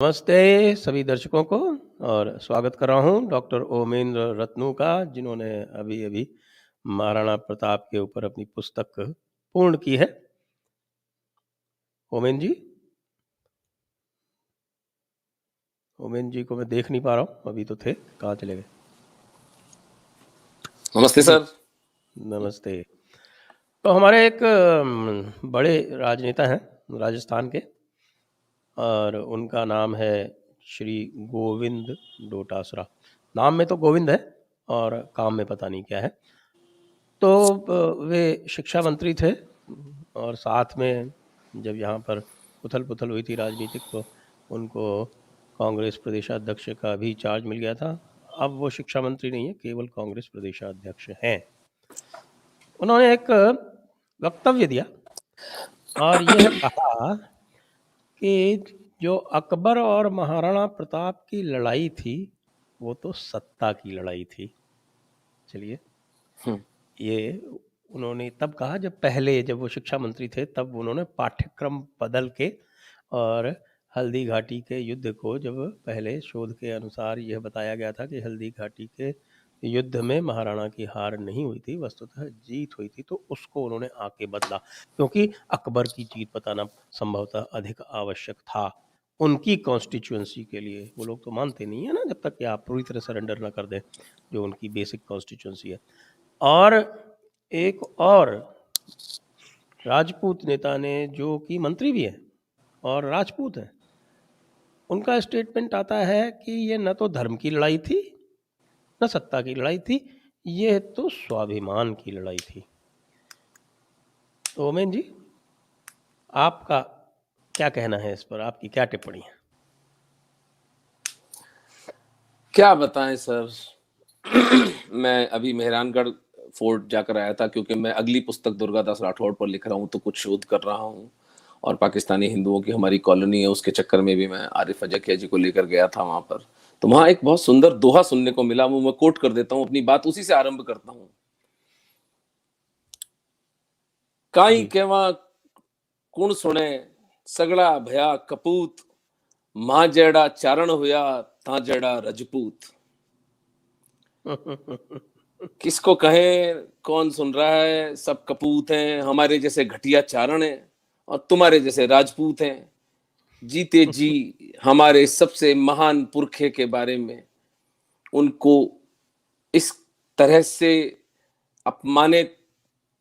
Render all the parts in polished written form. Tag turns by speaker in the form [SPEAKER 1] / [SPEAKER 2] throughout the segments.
[SPEAKER 1] नमस्ते सभी दर्शकों को और स्वागत कर रहा हूँ डॉक्टर ओमेंद्र रत्नू का, जिन्होंने अभी-अभी महाराणा प्रताप के ऊपर अपनी पुस्तक पूर्ण की है। ओमेन जी? ओमेन जी को मैं देख नहीं पा रहा हूँ, अभी तो थे, कहाँ चले गए?
[SPEAKER 2] नमस्ते
[SPEAKER 1] जी,
[SPEAKER 2] सर।
[SPEAKER 1] नमस्ते। तो हमारे एक बड़े राजनेता हैं राजस्थान के, और उनका नाम है श्री गोविंद डोटासरा। नाम में तो गोविंद है और काम में पता नहीं क्या है। तो वे शिक्षा मंत्री थे, और साथ में जब यहाँ पर उथल-पुथल हुई थी राजनीतिक, तो उनको कांग्रेस प्रदेशाध्यक्ष का भी चार्ज मिल गया था। अब वो शिक्षा मंत्री नहीं है, केवल कांग्रेस प्रदेशाध्यक्ष हैं। उन्होंने एक वक्तव्य दिया और यह कहा कि जो अकबर और महाराणा प्रताप की लड़ाई थी, वो तो सत्ता की लड़ाई थी। चलिए, ये उन्होंने तब कहा जब वो शिक्षा मंत्री थे, तब उन्होंने पाठ्यक्रम बदल के और हल्दी घाटी के युद्ध को, जब पहले शोध के अनुसार यह बताया गया था कि हल्दी घाटी के युद्ध में महाराणा की हार नहीं हुई थी, वस्तुतः जीत हुई थी, तो उसको उन्होंने आके बदला, क्योंकि अकबर की जीत बताना संभवतः अधिक आवश्यक था उनकी कॉन्स्टिट्यूएंसी के लिए। वो लोग तो मानते नहीं है ना, जब तक कि आप पूरी तरह सरेंडर ना कर दें जो उनकी बेसिक कॉन्स्टिट्यूएंसी है। और एक और राजपूत नेता ने, जो कि मंत्री भी हैं और राजपूत हैं, उनका स्टेटमेंट आता है कि ये न तो धर्म की लड़ाई थी, न सत्ता की लड़ाई थी, ये तो स्वाभिमान की लड़ाई थी। तो ओमेन जी, आपका क्या कहना है इस पर? आपकी क्या टिप्पणी है?
[SPEAKER 2] क्या बताएं सर। मैं अभी मेहरानगढ़ फोर्ट जाकर आया था, क्योंकि मैं अगली पुस्तक दुर्गादास राठौड़ पर लिख रहा हूँ, तो कुछ शोध कर रहा हूँ। और पाकिस्तानी हिंदुओं की हमारी कॉलोनी है, उसके चक्कर में भी मैं आरिफ अजकिया जी को लेकर गया था वहां पर। तो वहां एक बहुत सुंदर दोहा सुनने को मिला, वो मैं कोट कर देता हूँ, अपनी बात उसी से आरंभ करता हूँ। काई
[SPEAKER 1] जी।
[SPEAKER 2] केवा कुण सुने सगड़ा भया कपूत, मां जेड़ा चारण हुआ ता जेड़ा रजपूत। किसको कहें, कौन सुन रहा है, सब कपूत हैं, हमारे जैसे घटिया चारण हैं और तुम्हारे जैसे राजपूत हैं। जीते जी हमारे सबसे महान पुरखे के बारे में उनको इस तरह से अपमानित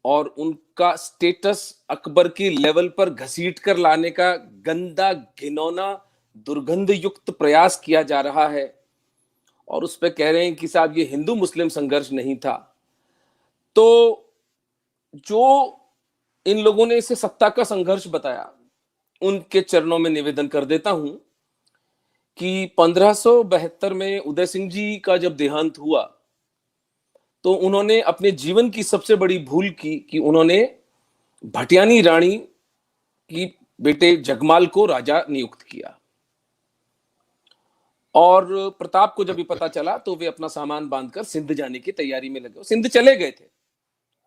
[SPEAKER 2] और उनका स्टेटस अकबर की लेवल पर घसीट कर लाने का गंदा, घिनौना, दुर्गंध युक्त प्रयास किया जा रहा है। और उस पे कह रहे हैं कि साहब ये हिंदू मुस्लिम संघर्ष नहीं था। तो जो इन लोगों ने इसे सत्ता का संघर्ष बताया, उनके चरणों में निवेदन कर देता हूं कि 1572 में उदय सिंह जी का जब देहांत हुआ, तो उन्होंने अपने जीवन की सबसे बड़ी भूल की कि उन्होंने भटियानी रानी की बेटे जगमाल को राजा नियुक्त किया। और प्रताप को जब भी पता चला, तो वे अपना सामान बांधकर सिंध जाने की तैयारी में लगे। सिंध चले गए थे।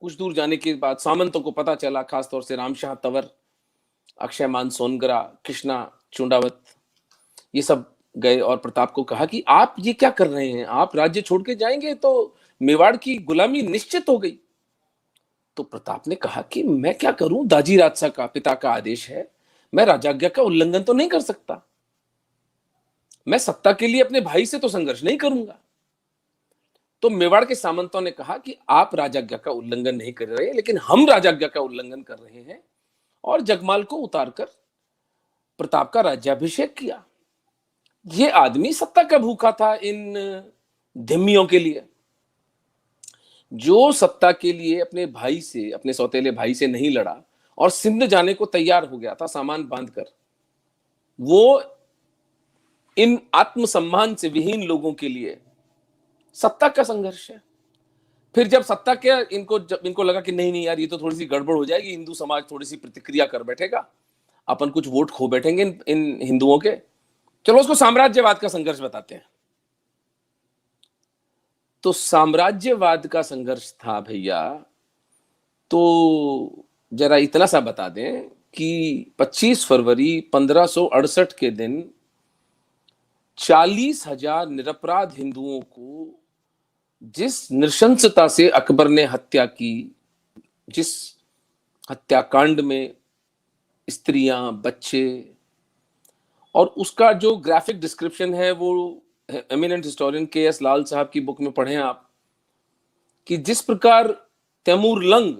[SPEAKER 2] कुछ दूर जाने के बाद सामंतों को पता चला, खासतौर से रामशाह तंवर, अक्षय मान सोनगरा, कृष्णा चुंडावत, ये सब गए और प्रताप को कहा कि आप ये क्या कर रहे हैं, आप राज्य छोड़ के जाएंगे तो मेवाड़ की गुलामी निश्चित हो गई। तो प्रताप ने कहा कि मैं क्या करूं, दाजी राजसा का पिता का आदेश है, मैं राजाज्ञा का उल्लंघन तो नहीं कर सकता। मैं सत्ता के लिए अपने भाई से तो संघर्ष नहीं करूंगा। तो मेवाड़ के सामंतों ने कहा कि आप राजाज्ञा का उल्लंघन नहीं कर रहे, लेकिन हम राजाज्ञा का उल्लंघन कर रहे हैं। और जगमाल को उतारकर प्रताप का राज्याभिषेक किया। ये आदमी सत्ता का भूखा था इन धिम्मियों के लिए, जो सत्ता के लिए अपने भाई से, अपने सौतेले भाई से नहीं लड़ा और सिंध जाने को तैयार हो गया था सामान बांधकर। वो इन आत्मसम्मान से विहीन लोगों के लिए सत्ता का संघर्ष है। फिर जब सत्ता के जब इनको लगा कि नहीं नहीं यार, ये तो थोड़ी सी गड़बड़ हो जाएगी, हिंदू समाज थोड़ी सी प्रतिक्रिया कर बैठेगा, अपन कुछ वोट खो बैठेंगे इन हिंदुओं के, चलो उसको साम्राज्यवाद का संघर्ष बताते हैं। तो साम्राज्यवाद का संघर्ष था भैया। तो जरा इतना सा बता दें कि 25 फरवरी 1568 के दिन 40,000 निरपराध हिंदुओं को जिस नृशंसता से अकबर ने हत्या की, जिस हत्याकांड में स्त्रियां, बच्चे, और उसका जो ग्राफिक डिस्क्रिप्शन है वो एमिनेंट हिस्टोरियन के.एस. लाल साहब की बुक में पढ़ें आप, कि जिस प्रकार तैमूर लंग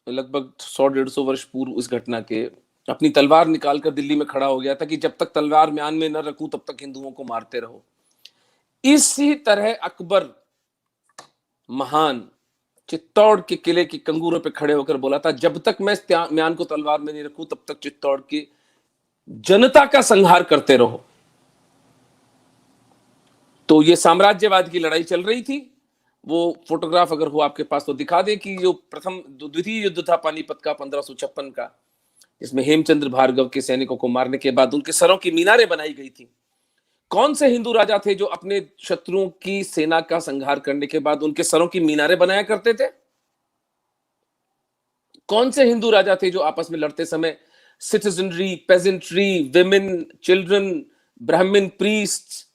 [SPEAKER 2] लगभग 100-150 वर्ष पूर्व उस घटना के अपनी तलवार निकालकर दिल्ली में खड़ा हो गया था कि जब तक तलवार म्यान में न रखूं तब तक हिंदुओं को मारते रहो। इसी तरह अकबर महान चित्तौड़ के किले की कंगूरों पे खड़े होकर बोला था, जब तक मैं म्यान को तलवार में नहीं रखूं तब तक चित्तौड़ की जनता का संहार करते रहो। तो ये साम्राज्यवाद की लड़ाई चल रही थी। वो फोटोग्राफ अगर हो आपके पास तो दिखा दें कि जो द्वितीय युद्ध था पानीपत का 1556 का, जिसमें हेमचंद्र भार्गव के सैनिकों को मारने के बाद उनके सरों की मीनारें बनाई गई थी। कौन से हिंदू राजा थे जो अपने शत्रुओं की सेना का संहार करने के बाद उनके सरों की मीनारें बनाया करते थे? कौन से हिंदू राजा थे जो आपस में लड़ते समय सिटीजनरी, पेजेंट्री, विमेन, चिल्ड्रन, ब्राह्मण, प्रीस्ट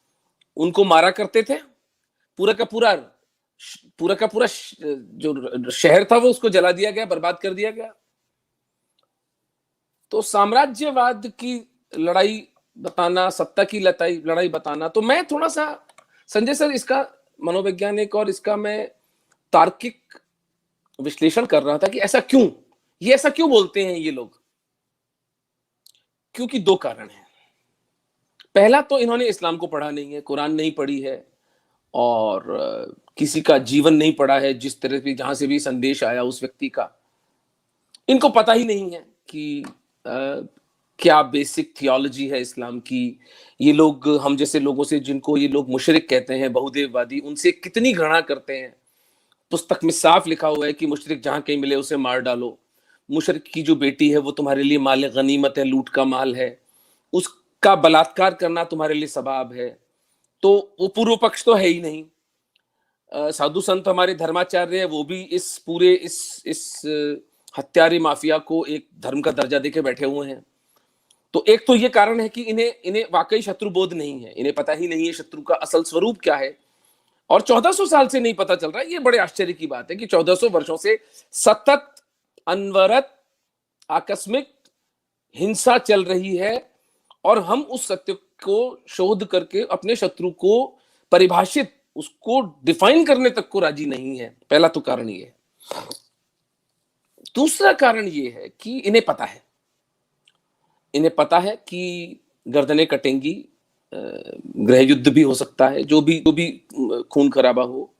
[SPEAKER 2] उनको मारा करते थे? पूरा का पूरा जो शहर था वो उसको जला दिया गया, बर्बाद कर दिया गया। तो साम्राज्यवाद की लड़ाई बताना, सत्ता की लड़ाई बताना, तो मैं थोड़ा सा संजय सर इसका मनोवैज्ञानिक और इसका मैं तार्किक विश्लेषण कर रहा था कि ऐसा क्यों बोलते हैं ये लोग। क्योंकि 2 कारण हैं। पहला तो इन्होंने इस्लाम को पढ़ा नहीं है, कुरान नहीं पढ़ी है, और किसी का जीवन नहीं पढ़ा है, जिस तरह से जहां से भी संदेश आया उस व्यक्ति का इनको पता ही नहीं है कि क्या बेसिक थियोलॉजी है इस्लाम की। ये लोग हम जैसे लोगों से, जिनको ये लोग मुशरिक कहते हैं, बहुदेववादी, उनसे कितनी घृणा करते हैं। पुस्तक में साफ लिखा हुआ है कि मुशरिक जहां कहीं मिले उसे मार डालो। मुशरिक की जो बेटी है वो तुम्हारे लिए माल गनीमत है, लूट का माल है, उसका बलात्कार करना तुम्हारे लिए सबाब है। तो वो पूर्व पक्ष तो है ही नहीं। साधु संत हमारे धर्माचार्य है, वो भी इस पूरे इस हत्यारे माफिया को एक धर्म का दर्जा देके बैठे हुए हैं। तो एक तो ये कारण है कि इन्हें वाकई शत्रु बोध नहीं है, इन्हें पता ही नहीं है शत्रु का असल स्वरूप क्या है। और 1400 साल से नहीं पता चल रहा है। ये बड़े आश्चर्य की बात है कि 1400 वर्षों से सतत, अनवरत, आकस्मिक हिंसा चल रही है, और हम उस सत्य को शोध करके अपने शत्रु को परिभाषित, उसको डिफाइन करने तक को राजी नहीं है। पहला तो कारण ये है। दूसरा कारण ये है कि इन्हें पता है कि गर्दनें कटेंगी, गृह युद्ध भी हो सकता है, जो भी खून खराबा हो,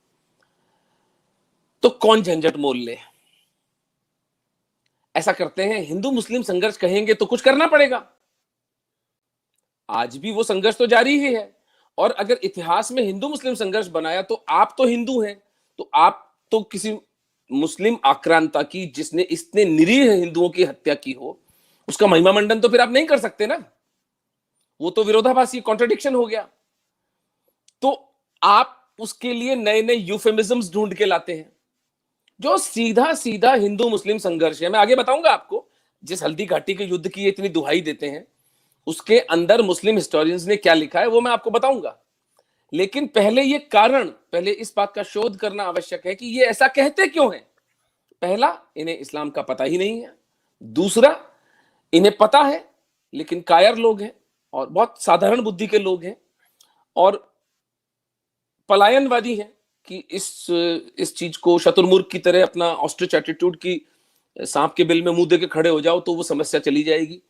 [SPEAKER 2] तो कौन झंझट मोल ले। ऐसा करते हैं, हिंदू मुस्लिम संघर्ष कहेंगे तो कुछ करना पड़ेगा। आज भी वो संघर्ष तो जारी ही है। और अगर इतिहास में हिंदू मुस्लिम संघर्ष बनाया तो आप तो हिंदू हैं, तो आप तो किसी मुस्लिम आक्रांता की, जिसने इतने निरीह हिंदुओं की हत्या की हो, उसका महिमा मंडन तो फिर आप नहीं कर सकते ना। वो तो विरोधाभासी, कॉन्ट्रडिक्शन हो गया। तो आप उसके लिए नए नए यूफेमिज्म्स ढूंढ के लाते हैं। जो सीधा सीधा हिंदू मुस्लिम संघर्ष है, मैं आगे बताऊंगा आपको। जिस हल्दी घाटी के युद्ध की इतनी दुहाई देते हैं, उसके अंदर मुस्लिम हिस्टोरियंस ने क्या लिखा है वो मैं आपको बताऊंगा। लेकिन पहले इस बात का शोध करना आवश्यक है कि ये ऐसा कहते क्यों हैं। पहला, इन्हें इस्लाम का पता ही नहीं है। दूसरा, इन्हें पता है लेकिन कायर लोग हैं और बहुत साधारण बुद्धि के लोग हैं और पलायनवादी हैं कि इस चीज को शतुर्मुर्ग की तरह अपना ऑस्ट्रिच एटीट्यूड की सांप के बिल में मुंह दे के खड़े हो जाओ तो वो समस्या चली जाएगी।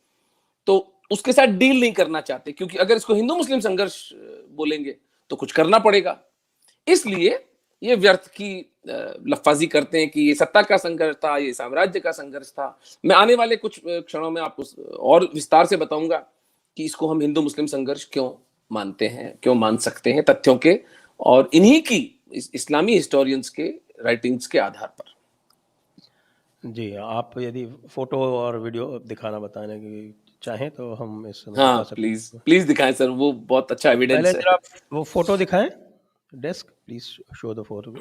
[SPEAKER 2] तो उसके साथ डील नहीं करना चाहते, क्योंकि अगर इसको हिंदू मुस्लिम संघर्ष बोलेंगे तो कुछ करना पड़ेगा। इसलिए ये व्यर्थ की लफाजी करते हैं कि ये सत्ता का संघर्ष था, ये साम्राज्य का संघर्ष था। मैं आने वाले कुछ क्षणों में आपको और विस्तार से बताऊंगा कि इसको हम हिंदू मुस्लिम संघर्ष क्यों मानते हैं, क्यों मान सकते हैं, तथ्यों के और इन्हीं की इस्लामी हिस्टोरियंस के राइटिंग्स के आधार पर।
[SPEAKER 1] जी, आप यदि फोटो और वीडियो दिखाना बताने की चाहें तो हम इस समय
[SPEAKER 2] हाँ,
[SPEAKER 1] दिखा सकते हैं।
[SPEAKER 2] प्लीज दिखाएं सर, वो बहुत अच्छा एविडेंस
[SPEAKER 1] पहले
[SPEAKER 2] है।
[SPEAKER 1] जरा वो फोटो दिखाएं। Desk please show the photo.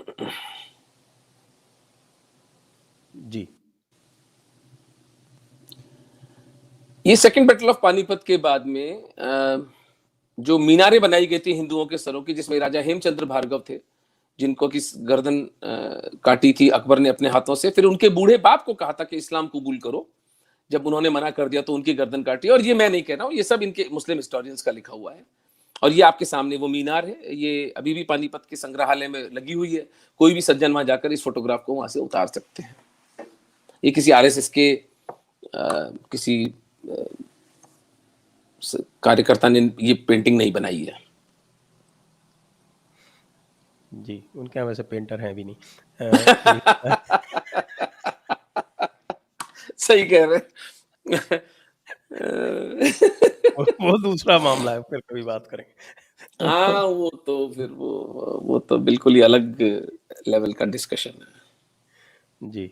[SPEAKER 1] जी,
[SPEAKER 2] ये सेकंड बैटल ऑफ पानीपत के बाद में जो मीनारें बनाई गई थी हिंदुओं के सरों की, जिसमें राजा हेमचंद्र भार्गव थे, जिनको की गर्दन काटी थी अकबर ने अपने हाथों से। फिर उनके बूढ़े बाप को कहा था कि इस्लाम कबूल करो, जब उन्होंने मना कर दिया तो उनकी गर्दन काटी। और ये मैं नहीं कह रहा हूँ, ये सब इनके मुस्लिम हिस्टोरियंस का लिखा हुआ है। और ये आपके सामने वो मीनार है, ये अभी भी पानीपत के संग्रहालय में लगी हुई है। कोई भी सज्जन वहां जाकर इस फोटोग्राफ को वहां से उतार सकते हैं। ये किसी आरएसएस के किसी कार्यकर्ता ने ये पेंटिंग नहीं बनाई है।
[SPEAKER 1] जी, उनके यहाँ वैसे पेंटर हैं भी नहीं।
[SPEAKER 2] सही कह रहे
[SPEAKER 1] वो दूसरा मामला है, फिर कभी बात करेंगे।
[SPEAKER 2] हाँ, वो तो फिर वो तो बिल्कुल ही अलग लेवल का डिस्कशन है।
[SPEAKER 1] जी।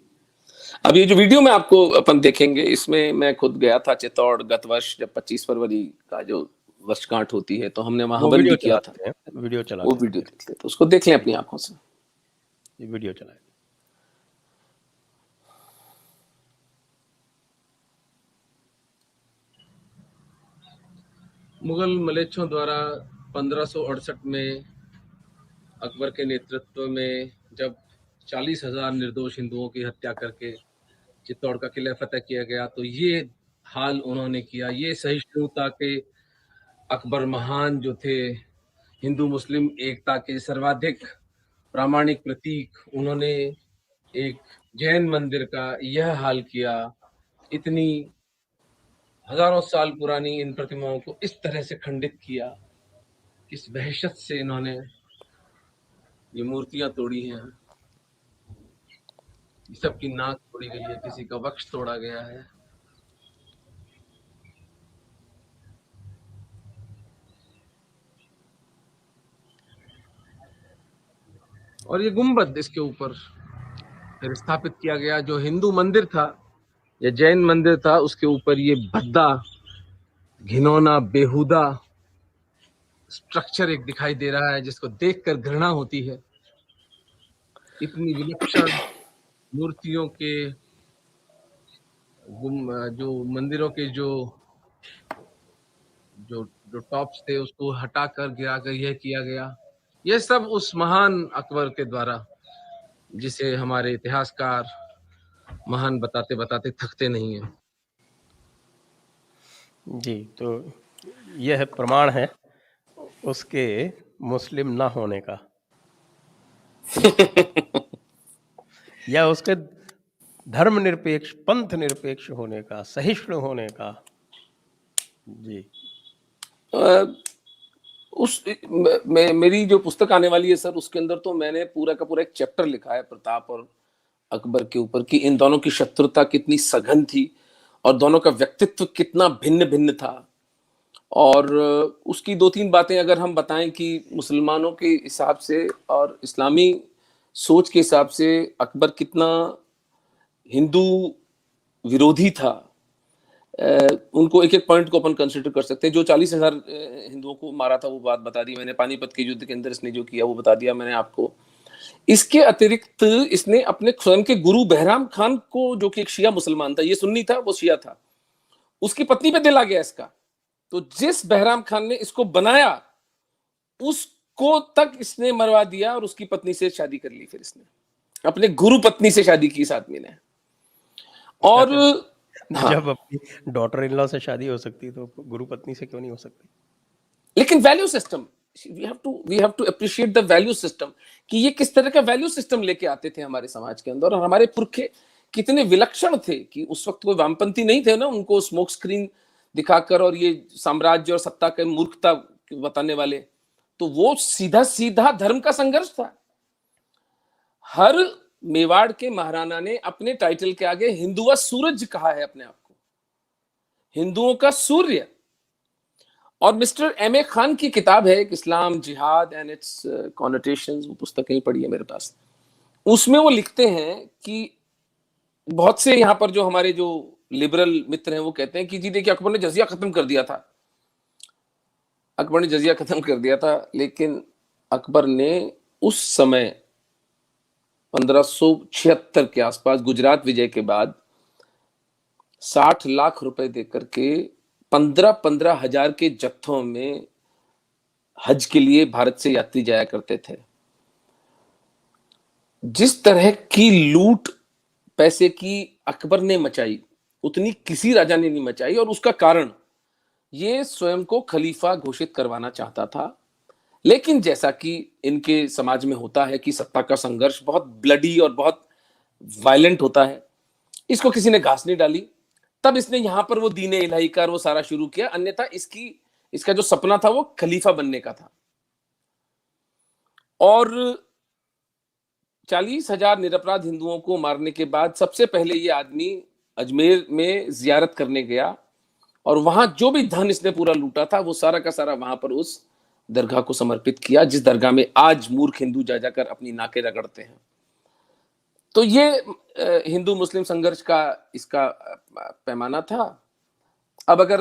[SPEAKER 2] अब ये जो वीडियो में आपको अपन देखेंगे, इसमें मैं खुद गया था चित्तौड़ गत वर्ष, जब 25 फरवरी का जो वर्षगांठ होती है, तो हमने वहां
[SPEAKER 1] वो
[SPEAKER 2] हवन
[SPEAKER 1] वीडियो
[SPEAKER 2] भी किया था।
[SPEAKER 1] वीडियो
[SPEAKER 2] वो
[SPEAKER 1] चलाते
[SPEAKER 2] वीडियो देख ले, तो उसको देख लें अपनी आंखों से।
[SPEAKER 1] ये वीडियो चलाए।
[SPEAKER 3] मुगल मलेच्छों द्वारा 1568 में अकबर के नेतृत्व में जब 40,000 निर्दोष हिंदुओं की हत्या करके चित्तौड़ का किला फतेह किया गया, तो ये हाल उन्होंने किया। ये सहिष्णुता के अकबर महान जो थे, हिंदू मुस्लिम एकता के सर्वाधिक प्रामाणिक प्रतीक, उन्होंने एक जैन मंदिर का यह हाल किया। इतनी हजारों साल पुरानी इन प्रतिमाओं को इस तरह से खंडित किया, किस वहशत से इन्होंने ये मूर्तियां तोड़ी हैं। सबकी नाक तोड़ी गई है, किसी का वक्ष तोड़ा गया है। और ये गुंबद इसके ऊपर फिर स्थापित किया गया। जो हिंदू मंदिर था या जैन मंदिर था, उसके ऊपर ये भद्दा, घिनौना, बेहुदा स्ट्रक्चर एक दिखाई दे रहा है, जिसको देखकर घृणा होती है। इतनी विलक्षण मूर्तियों के जो मंदिरों के जो जो जो टॉप्स थे, उसको हटाकर गिराकर यह किया गया। यह सब उस महान अकबर के द्वारा, जिसे हमारे इतिहासकार महान बताते बताते थकते नहीं है।
[SPEAKER 1] जी, तो यह प्रमाण है उसके मुस्लिम ना होने का या उसके धर्मनिरपेक्ष, पंथ निरपेक्ष होने का, सहिष्णु होने का। जी।
[SPEAKER 2] मेरी जो पुस्तक आने वाली है सर, उसके अंदर तो मैंने पूरा का पूरा एक चैप्टर लिखा है प्रताप और अकबर के ऊपर, कि इन दोनों की शत्रुता कितनी सघन थी और दोनों का व्यक्तित्व कितना भिन्न भिन्न था। और उसकी 2-3 बातें अगर हम बताएं कि मुसलमानों के हिसाब से और इस्लामी सोच के हिसाब से अकबर कितना हिंदू विरोधी था, उनको एक एक पॉइंट को अपन कंसिडर कर सकते हैं। जो 40,000 हिंदुओं को मारा था वो बात बता दी मैंने, पानीपत के युद्ध के अंदर इसने जो किया वो बता दिया मैंने आपको। इसके अतिरिक्त इसने अपने स्वयं के गुरु बहराम खान को, जो कि एक शिया मुसलमान था, ये सुन्नी था वो शिया था, उसकी पत्नी पे दिल आ गया इसका। तो जिस बहराम खान ने इसको बनाया उसको तक इसने मरवा दिया और उसकी पत्नी से शादी कर ली। फिर इसने अपने गुरु पत्नी से शादी की इस आदमी ने। और
[SPEAKER 1] जब अपनी डॉटर इन लॉ से शादी हो सकती तो गुरु पत्नी से क्यों नहीं हो सकती?
[SPEAKER 2] लेकिन value system, we have to appreciate the value system, कि ये किस तरह का वैल्यू सिस्टम लेके आते थे हमारे समाज के अंदर। और हमारे पुरखे कितने विलक्षण थे कि उस वक्त कोई वामपंथी नहीं थे ना, उनको स्मोक स्क्रीन दिखाकर और ये साम्राज्य और सत्ता के मूर्खता बताने वाले, तो वो सीधा सीधा धर्म का संघर्ष था। हर मेवाड़ के महाराणा ने अपने टाइटल के आगे हिंदुआ सूरज कहा है अपने आप को, हिंदुओं का सूर्य। और मिस्टर एम ए खान की किताब है, इस्लाम जिहाद एंड इट्स कॉनोटेशंस, वो पुस्तक कहीं पड़ी है मेरे पास। उसमें वो लिखते हैं कि बहुत से यहाँ पर जो हमारे जो लिबरल मित्र हैं वो कहते हैं कि जी देखिए अकबर ने जजिया खत्म कर दिया था, अकबर ने जजिया खत्म कर दिया था। लेकिन अकबर ने उस समय 1576 के आसपास गुजरात विजय के बाद 60 लाख रुपए देकर के 15-15 हजार के जत्थों में हज के लिए भारत से यात्री जाया करते थे। जिस तरह की लूट पैसे की अकबर ने मचाई, उतनी किसी राजा ने नहीं मचाई, और उसका कारण ये स्वयं को खलीफा घोषित करवाना चाहता था। लेकिन जैसा कि इनके समाज में होता है कि सत्ता का संघर्ष बहुत ब्लडी और बहुत वायलेंट होता है, इसको किसी ने घास नहीं डाली। तब इसने यहां पर वो दीन इलाही का वो सारा शुरू किया, अन्यथा इसका जो सपना था वो खलीफा बनने का था। और 40,000 निरपराध हिंदुओं को मारने के बाद सबसे पहले ये आदमी अजमेर में जियारत करने गया, और वहां जो भी धन इसने पूरा लूटा था वो सारा का सारा वहां पर उस दरगाह को समर्पित किया, जिस दरगाह में आज मूर्ख हिंदू जा जाकर अपनी नाकें रगड़ते हैं। तो ये हिंदू मुस्लिम संघर्ष का इसका पैमाना था। अब अगर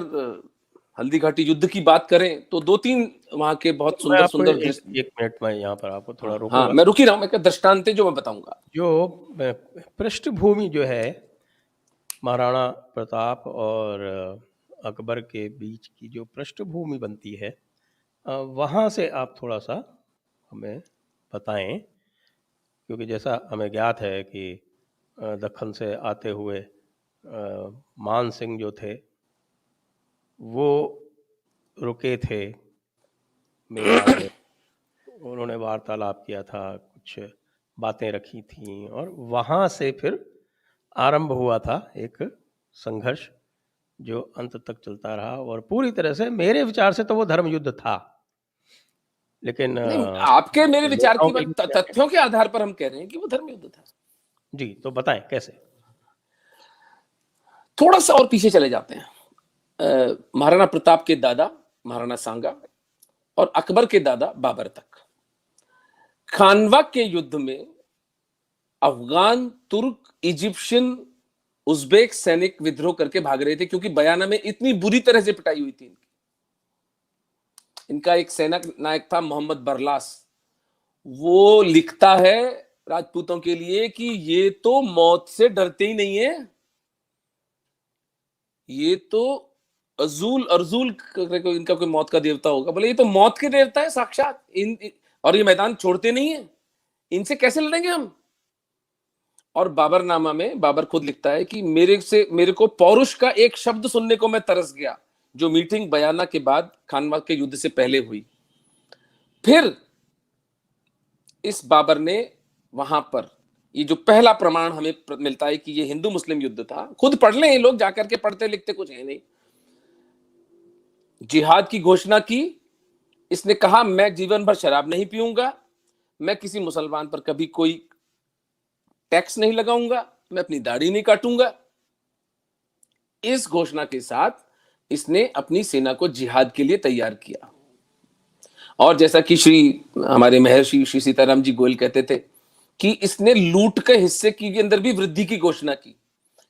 [SPEAKER 2] हल्दी घाटी युद्ध की बात करें तो 2-3 वहां के बहुत
[SPEAKER 1] मैं
[SPEAKER 2] सुंदर
[SPEAKER 1] आपको
[SPEAKER 2] सुंदर
[SPEAKER 1] एक मिनट में यहाँ पर आपको थोड़ा
[SPEAKER 2] हाँ,
[SPEAKER 1] रोकूंगा।
[SPEAKER 2] मैं रुक ही रहा हूं, मैं दृष्टांत जो मैं बताऊंगा।
[SPEAKER 1] जो पृष्ठभूमि जो है महाराणा प्रताप और अकबर के बीच की जो पृष्ठभूमि बनती है, वहाँ से आप थोड़ा सा हमें बताएं, क्योंकि जैसा हमें ज्ञात है कि दक्कन से आते हुए मान सिंह जो थे वो रुके थे मेवाड़ में, उन्होंने वार्तालाप किया था, कुछ बातें रखी थीं, और वहाँ से फिर आरंभ हुआ था एक संघर्ष जो अंत तक चलता रहा। और पूरी तरह से मेरे विचार से तो वो धर्म युद्ध था, लेकिन
[SPEAKER 2] आपके मेरे विचार की
[SPEAKER 1] नेताओं
[SPEAKER 2] बात तथ्यों के आधार पर हम कह रहे हैं कि वो धर्म युद्ध था।
[SPEAKER 1] जी, तो बताएं कैसे।
[SPEAKER 2] थोड़ा सा और पीछे चले जाते हैं। महाराणा प्रताप के दादा महाराणा सांगा और अकबर के दादा बाबर तक खानवा के युद्ध में अफगान, तुर्क, इजिप्शियन, उज्बेक सैनिक विद्रोह करके भाग रहे थे, क्योंकि बयाना में इतनी बुरी तरह से पिटाई हुई थी। इनका एक सेना नायक था मोहम्मद बरलास, वो लिखता है राजपूतों के लिए कि ये तो मौत से डरते ही नहीं है, ये तो अजूल अर्जुल इनका कोई मौत का देवता होगा। बोले ये तो मौत के देवता है साक्षात, और ये मैदान छोड़ते नहीं है, इनसे कैसे लड़ेंगे हम। और बाबरनामा में बाबर खुद लिखता है कि मेरे को पौरुष का एक शब्द सुनने को मैं तरस गया, जो मीटिंग बयाना के बाद खानवा के युद्ध से पहले हुई। फिर इस बाबर ने वहां पर ये जो पहला प्रमाण हमें मिलता है कि ये हिंदू मुस्लिम युद्ध था, खुद पढ़ लें ये लोग, जाकर के पढ़ते लिखते कुछ है नहीं, जिहाद की घोषणा की। इसने कहा मैं जीवन भर शराब नहीं पीऊंगा, मैं किसी मुसलमान पर कभी कोई टैक्स नहीं लगाऊंगा, मैं अपनी दाढ़ी नहीं काटूंगा। इस घोषणा के साथ इसने अपनी सेना को जिहाद के लिए तैयार किया। और जैसा कि हमारे महर्षि श्री सीताराम जी गोयल कहते थे कि इसने लूट के हिस्से के अंदर भी वृद्धि की घोषणा की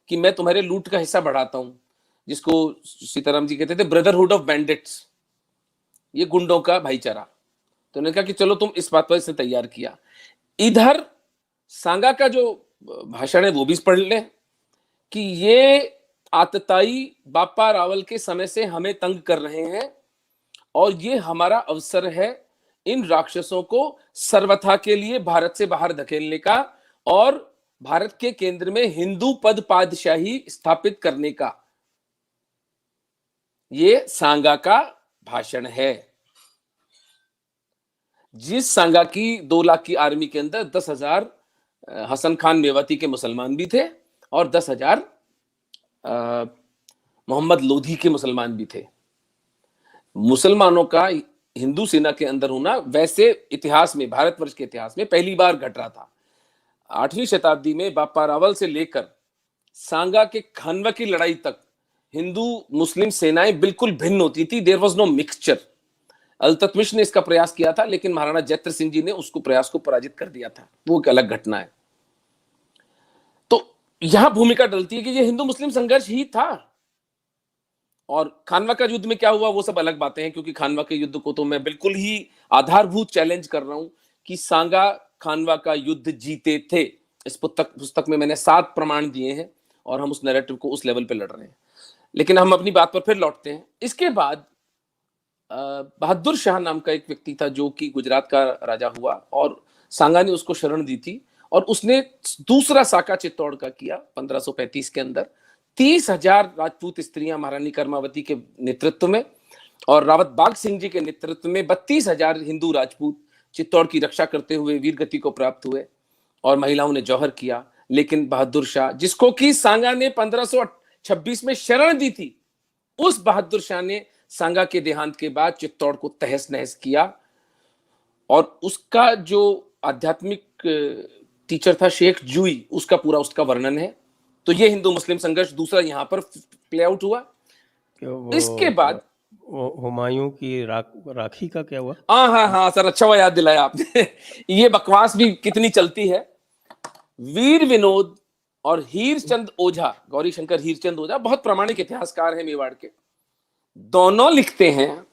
[SPEAKER 2] कि मैं तुम्हारे लूट का हिस्सा बढ़ाता हूं, जिसको सीताराम जी कहते थे ब्रदरहुड ऑफ बैंडिट्स, ये गुंडों का भाईचारा। तो उन्होंने कहा कि चलो तुम इस बात पर इसने तैयार किया। इधर सांगा का जो भाषण है वो भी पढ़ लें कि ये आतताई बापा रावल के समय से हमें तंग कर रहे हैं, और ये हमारा अवसर है इन राक्षसों को सर्वथा के लिए भारत से बाहर धकेलने का और भारत के केंद्र में हिंदू पद पादशाही स्थापित करने का। ये सांगा का भाषण है। जिस सांगा की 2 लाख की आर्मी के अंदर 10,000 हसन खान मेवाती के मुसलमान भी थे और 10,000 मोहम्मद लोधी के मुसलमान भी थे। मुसलमानों का हिंदू सेना के अंदर होना वैसे इतिहास में, भारतवर्ष के इतिहास में पहली बार घट रहा था। 8वीं शताब्दी में बापा रावल से लेकर सांगा के खानवा की लड़ाई तक हिंदू मुस्लिम सेनाएं बिल्कुल भिन्न होती थी। There was no mixture. Iltutmish ने इसका प्रयास किया था, लेकिन महाराणा जैत्र सिंह जी ने उसको प्रयास को पराजित कर दिया था। वो एक अलग घटना है। तो यहां भूमिका डलती है कि ये हिंदू मुस्लिम संघर्ष ही था। और खानवा का युद्ध में क्या हुआ वो सब अलग बातें हैं, क्योंकि खानवा के युद्ध को तो मैं बिल्कुल ही आधारभूत चैलेंज कर रहा हूं कि सांगा खानवा का युद्ध जीते थे। इस पुस्तक में मैंने 7 प्रमाण दिए हैं और हम उस नैरेटिव को उस लेवल पे लड़ रहे हैं। लेकिन हम अपनी बात पर फिर लौटते हैं। इसके बाद बहादुर शाह नाम का एक व्यक्ति था जो कि गुजरात का राजा हुआ, और सांगा ने उसको शरण दी थी, और उसने दूसरा साका चित्तौड़ का किया 1535 के अंदर। 30,000 राजपूत स्त्रियां महारानी कर्मावती के नेतृत्व में और रावत बाग सिंह जी के नेतृत्व में 32,000 हिंदू राजपूत चित्तौड़ की रक्षा करते हुए वीर गति को प्राप्त हुए, और महिलाओं ने जौहर किया। लेकिन बहादुर शाह, जिसको कि सांगा ने 1526 में शरण दी थी, उस बहादुर शाह ने सांगा के देहांत के बाद चित्तौड़ को तहस नहस किया। और उसका जो आध्यात्मिक टीचर था शेख जूई, उसका पूरा उसका वर्णन है। तो ये हिंदू मुस्लिम संघर्ष दूसरा यहाँ पर प्ले आउट हुआ। इसके बाद
[SPEAKER 1] वो हुमायूं की राखी का क्या हुआ?
[SPEAKER 2] हाँ सर, अच्छा हुआ याद दिलाया आपने। ये बकवास भी कितनी चलती है। वीर विनोद और हीरचंद ओझा, गौरी शंकर हीरचंद ओझा बहुत प्रामाणिक इतिहासकार हैं मेवाड़ के, दोनों लिखते हैं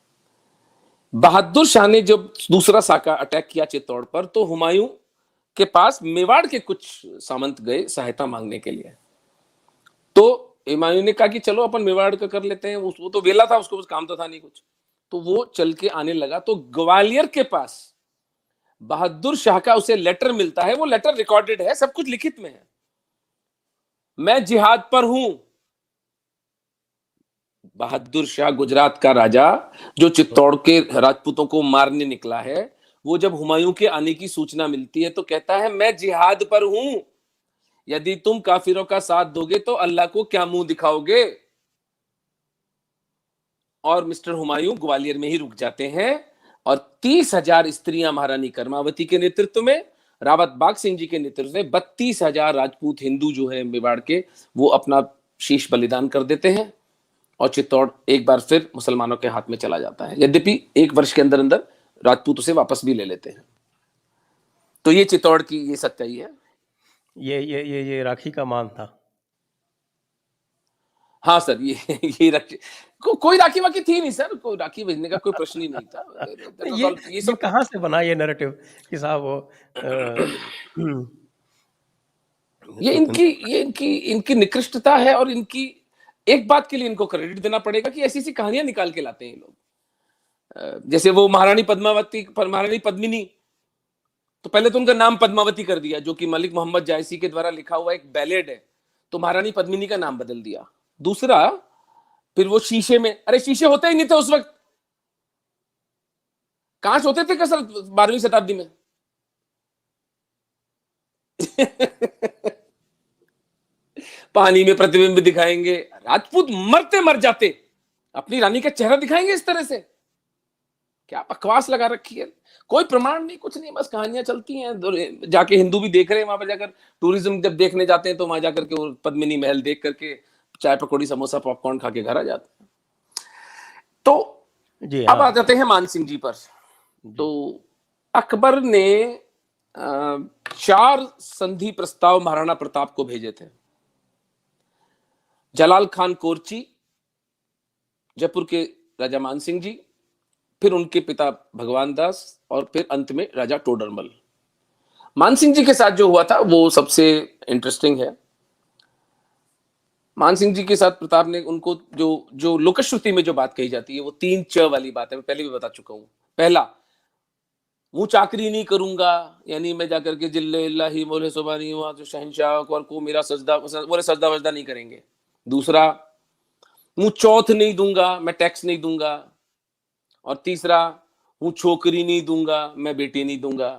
[SPEAKER 2] बहादुर शाह ने जब दूसरा साका अटैक किया चित्तौड़ पर, तो हुमायूं के पास मेवाड़ के कुछ सामंत गए सहायता मांगने के लिए। तो हुमायूं ने कहा कि चलो अपन मेवाड़ का कर लेते हैं, वो तो वेला था, उसको काम तो था नहीं कुछ, तो वो चल के आने लगा। तो ग्वालियर के पास बहादुर शाह का उसे लेटर मिलता है, वो लेटर रिकॉर्डेड है, सब कुछ लिखित में है। मैं जिहाद पर हूं। बहादुर शाह गुजरात का राजा जो चित्तौड़ के राजपूतों को मारने निकला है, वो जब हुमायूं के आने की सूचना मिलती है तो कहता है मैं जिहाद पर हूं, यदि तुम काफिरों का साथ दोगे तो अल्लाह को क्या मुंह दिखाओगे। और मिस्टर हुमायूं ग्वालियर में ही रुक जाते हैं, और 30,000 स्त्रियां महारानी कर्मावती के नेतृत्व में, रावत बाग सिंह जी के नेतृत्व में 32,000 राजपूत हिंदू जो है मेवाड़ के, वो अपना शीश बलिदान कर देते हैं, और चित्तौड़ एक बार फिर मुसलमानों के हाथ में चला जाता है। यद्यपि 1 वर्ष के अंदर अंदर राजपूत उसे वापस भी ले लेते हैं। तो ये चित्तौड़ की ये सच्चाई है।
[SPEAKER 1] ये राखी का मान था।
[SPEAKER 2] हाँ सर, ये राखी कोई राखी वाखी थी नहीं सर, कोई राखी भेजने का कोई प्रश्न ही नहीं था।
[SPEAKER 1] ये सब कहाँ से बना ये नैरेटिव कि साहब वो
[SPEAKER 2] ये इनकी निकृष्टता है। और इनकी एक बात के लिए इनको क्रेडिट देना पड़ेगा कि ऐसी ऐसी कहानियां निकाल के लाते हैं लोग। जैसे वो महारानी पद्मिनी, तो पहले तो उनका नाम पद्मावती कर दिया, जो कि मलिक मोहम्मद जायसी के द्वारा लिखा हुआ एक बैलेड है, तो महारानी पद्मिनी का नाम बदल दिया। दूसरा, फिर वो शीशे में, अरे शीशे होते ही नहीं थे उस वक्त, कांच होते थे क्या सर 12वीं शताब्दी में? पानी में प्रतिबिंब दिखाएंगे, राजपूत मरते मर जाते, अपनी रानी का चेहरा दिखाएंगे इस तरह से? क्या बकवास लगा रखी है, कोई प्रमाण नहीं, कुछ नहीं, बस कहानियां चलती हैं। जाके हिंदू भी देख रहे हैं वहां पर जाकर, टूरिज्म जब देखने जाते हैं तो वहां जाकर के पद्मिनी महल देख करके चाय पकौड़ी समोसा पॉपकॉर्न खा के घर आ जाते हैं। तो अब आ जाते हैं मान सिंह जी पर। तो अकबर ने 4 संधि प्रस्ताव महाराणा प्रताप को भेजे थे। जलाल खान कोरची, जयपुर के राजा मान सिंह जी, फिर उनके पिता भगवान दास, और फिर अंत में राजा टोडरमल। मान सिंह जी के साथ जो हुआ था वो सबसे इंटरेस्टिंग है। मान सिंह जी के साथ प्रताप ने उनको जो लोकश्रुति में जो बात कही जाती है, वो 3 च वाली बात है, मैं पहले भी बता चुका हूं। पहला, वो चाकरी नहीं करूंगा, यानी मैं जाकर के जिल्ले इल्लाही मोले सुबानी, वहां जो शहनशाह अकबर को मेरा सजदा वजदा नहीं करेंगे। दूसरा, वो चौथ नहीं दूंगा, मैं टैक्स नहीं दूंगा। और तीसरा, वो छोकरी नहीं दूंगा, मैं बेटी नहीं दूंगा,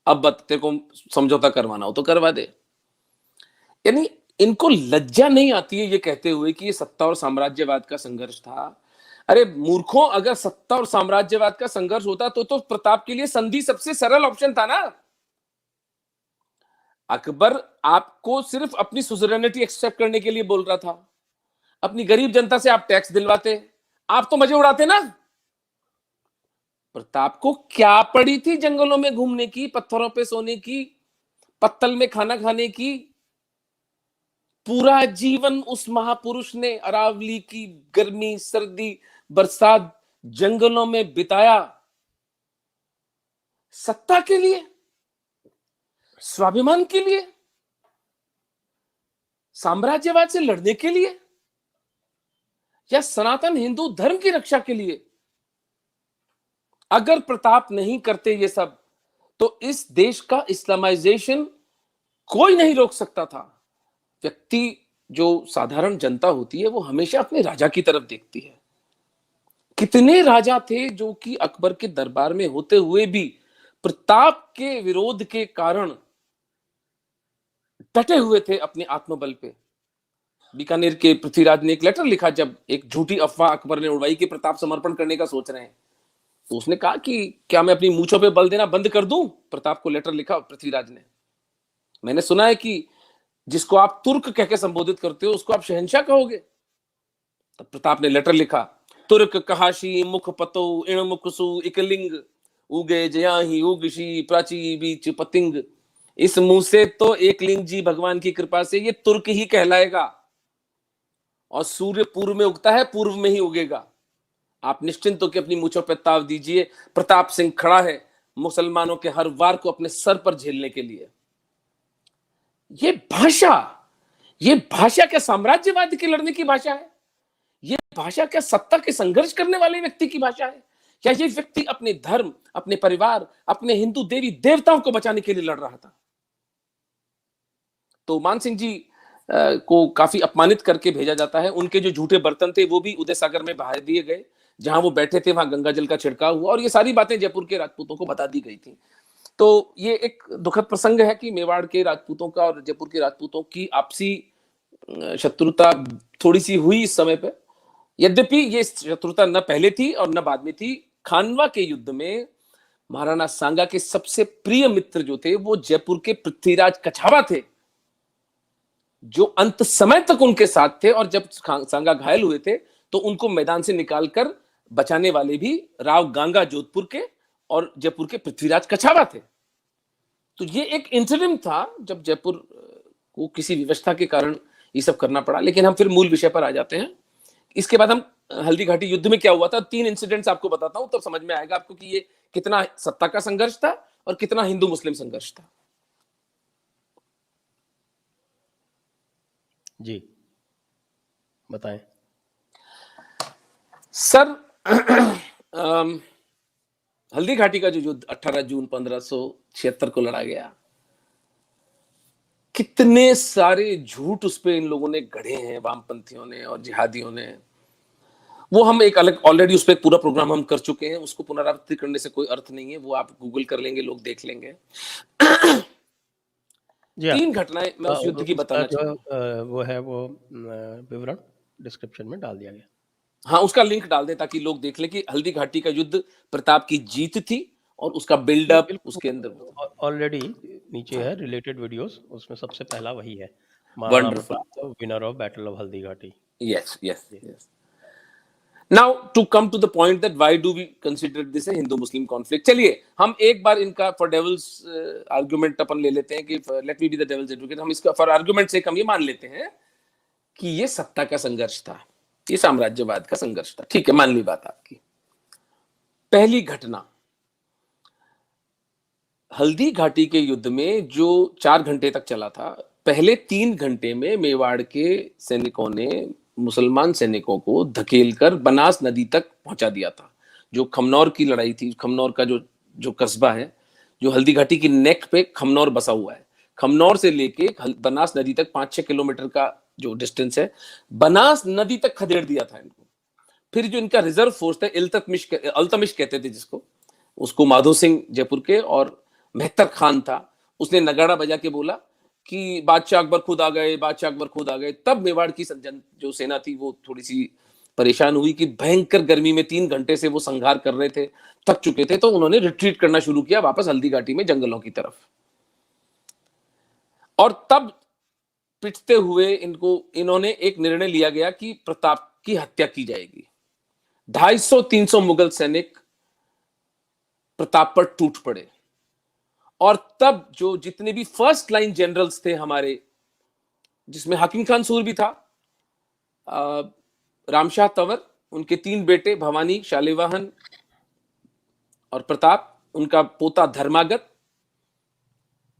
[SPEAKER 2] अब तेरे को समझौता करवाना हो तो करवा दे। यानी इनको लज्जा नहीं आती है ये कहते हुए कि ये सत्ता और साम्राज्यवाद का संघर्ष था। अरे मूर्खों, अगर सत्ता और साम्राज्यवाद का संघर्ष होता तो प्रताप के लिए संधि सबसे सरल ऑप्शन था ना। अकबर आपको सिर्फ अपनी सुजरेनिटी एक्सेप्ट करने के लिए बोल रहा था, अपनी गरीब जनता से आप टैक्स दिलवाते, आप तो मजे उड़ाते ना। प्रताप को क्या पड़ी थी जंगलों में घूमने की, पत्थरों पे सोने की, पत्तल में खाना खाने की? पूरा जीवन उस महापुरुष ने अरावली की गर्मी, सर्दी, बरसात जंगलों में बिताया। सत्ता के लिए, स्वाभिमान के लिए, साम्राज्यवाद से लड़ने के लिए, या सनातन हिंदू धर्म की रक्षा के लिए? अगर प्रताप नहीं करते ये सब, तो इस देश का इस्लामाइजेशन कोई नहीं रोक सकता था। व्यक्ति, जो साधारण जनता होती है, वो हमेशा अपने राजा की तरफ देखती है। कितने राजा थे जो कि अकबर के दरबार में होते हुए भी प्रताप के विरोध के कारण डटे हुए थे अपने आत्मबल पे। बीकानेर के पृथ्वीराज ने एक लेटर लिखा, जब एक झूठी अफवाह अकबर ने उड़वाई कि प्रताप समर्पण करने का सोच रहे हैं, तो उसने कहा कि क्या मैं अपनी मूंछों पे बल देना बंद कर दूं? प्रताप को लेटर लिखा पृथ्वीराज ने, मैंने सुना है कि जिसको आप तुर्क कह के संबोधित करते हो उसको आप शहंशाह कहोगे। तब प्रताप ने लेटर लिखा, तुर्क कहाशी मुख पतो इण मुखसु इकलिंग उगे जया ही उगशी प्राची बीच पतिंग। इस मुंह से तो एक लिंग जी भगवान की कृपा से ये तुर्क ही कहलाएगा, और सूर्य पूर्व में उगता है, पूर्व में ही उगेगा। आप निश्चिंत होकर अपनी मूंछों पर ताव दीजिए, प्रताप सिंह खड़ा है मुसलमानों के हर वार को अपने सर पर झेलने के लिए। ये भाषा क्या साम्राज्यवाद के लड़ने की भाषा है? ये भाषा क्या सत्ता के संघर्ष करने वाले व्यक्ति की भाषा है? क्या ये व्यक्ति अपने धर्म, अपने परिवार, अपने हिंदू देवी देवताओं को बचाने के लिए लड़ रहा था? तो मान सिंह जी को काफी अपमानित करके भेजा जाता है। उनके जो झूठे बर्तन थे वो भी उदय सागर में बहा दिए गए, जहां वो बैठे थे वहां गंगा जल का छिड़काव हुआ, और ये सारी बातें जयपुर के राजपूतों को बता दी गई थी। तो ये एक दुखद प्रसंग है कि मेवाड़ के राजपूतों का और जयपुर के राजपूतों की आपसी शत्रुता थोड़ी सी हुई इस समय पे। यद्यपि ये शत्रुता न पहले थी और न बाद में थी। खानवा के युद्ध में महाराणा सांगा के सबसे प्रिय मित्र जो थे वो जयपुर के पृथ्वीराज कछावा थे, जो अंत समय तक उनके साथ थे, और जब सांगा घायल हुए थे तो उनको मैदान से निकालकर बचाने वाले भी राव गांगा जोधपुर के और जयपुर के पृथ्वीराज कछावा थे। तो ये एक इंसिडेंट था जब जयपुर को किसी व्यवस्था के कारण ये सब करना पड़ा। लेकिन हम फिर मूल विषय पर आ जाते हैं। इसके बाद हम हल्दी घाटी युद्ध में क्या हुआ था, 3 इंसिडेंट्स आपको बताता हूं, तब समझ में आएगा आपको कि ये कितना सत्ता का संघर्ष था और कितना हिंदू मुस्लिम संघर्ष था।
[SPEAKER 1] जी, बताएं।
[SPEAKER 2] सर हल्दी घाटी का जो युद्ध 18 जून 1576 को लड़ा गया, कितने सारे झूठ उस पे इन लोगों ने गढ़े हैं, वामपंथियों ने और जिहादियों ने। वो हम एक अलग ऑलरेडी उस पर एक पूरा प्रोग्राम हम कर चुके हैं, उसको पुनरावृत्ति करने से कोई अर्थ नहीं है, वो आप गूगल कर लेंगे, लोग देख लेंगे।
[SPEAKER 1] जी हाँ,
[SPEAKER 2] 3 घटनाएं मैं उस युद्ध की बताना चाहूंगा।
[SPEAKER 1] वो है वो विवरण डिस्क्रिप्शन में डाल दिया गया।
[SPEAKER 2] हाँ, उसका लिंक डाल दें ताकि लोग देख लें कि हल्दी घाटी का युद्ध प्रताप की जीत थी और उसका बिल्डअप उसके अंदर
[SPEAKER 1] ऑलरेडी नीचे है रिलेटेड वीडियोस, उसमें सबसे पहला वही है, Maharana Pratap winner of battle of Haldi Ghati.
[SPEAKER 2] Yes yes yes. Now to come to the point that why do we consider this a Hindu Muslim conflict. चलिए हम एक बार इनका फॉर डेविल्स आर्गुमेंट अपन ले लेते हैं कि let me be the devil's advocate. हम इसका फॉर आर्गुमेंट से हम ये मान लेते हैं कि ये सत्ता का संघर्ष था, ये साम्राज्यवाद का संघर्ष था। ठीक है, मान ली बात आपकी। पहली घटना, हल्दी घाटी के युद्ध में जो 4 घंटे तक चला था, पहले 3 घंटे में मेवाड़ के सैनिकों ने मुसलमान सैनिकों को धकेलकर बनास नदी तक पहुंचा दिया था। जो खमनौर की लड़ाई थी, खमनौर का जो कस्बा है, जो हल्दी घाटी की नेक पे खमनौर बसा हुआ है, खमनौर से लेके बनास नदी तक 5-6 किलोमीटर का जो डिस्टेंस है, बनास नदी तक खदेड़ दिया था इनको। फिर जो इनका रिजर्व फोर्स था, अल्तमिश कहते थे जिसको, उसको माधो सिंह जयपुर के और मेहतर खान था, उसने नगाड़ा बजा के बोला कि बादशाह अकबर खुद आ गए, बादशाह अकबर खुद आ गए। तब मेवाड़ की जो सेना थी वो थोड़ी सी परेशान हुई कि भयंकर गर्मी में 3 घंटे से वो संघार कर रहे थे, थक चुके थे, तो उन्होंने रिट्रीट करना शुरू किया वापस हल्दी घाटी में जंगलों की तरफ। और तब पिटते हुए इन्होंने एक निर्णय लिया गया कि प्रताप की हत्या की जाएगी। 250-300 मुगल सैनिक प्रताप पर टूट पड़े, और तब जो जितने भी फर्स्ट लाइन जनरल्स थे हमारे, जिसमें हकीम खान सूर भी था, रामशाह तंवर, उनके 3 बेटे भवानी, शालिवाहन और प्रताप, उनका पोता धर्मागत,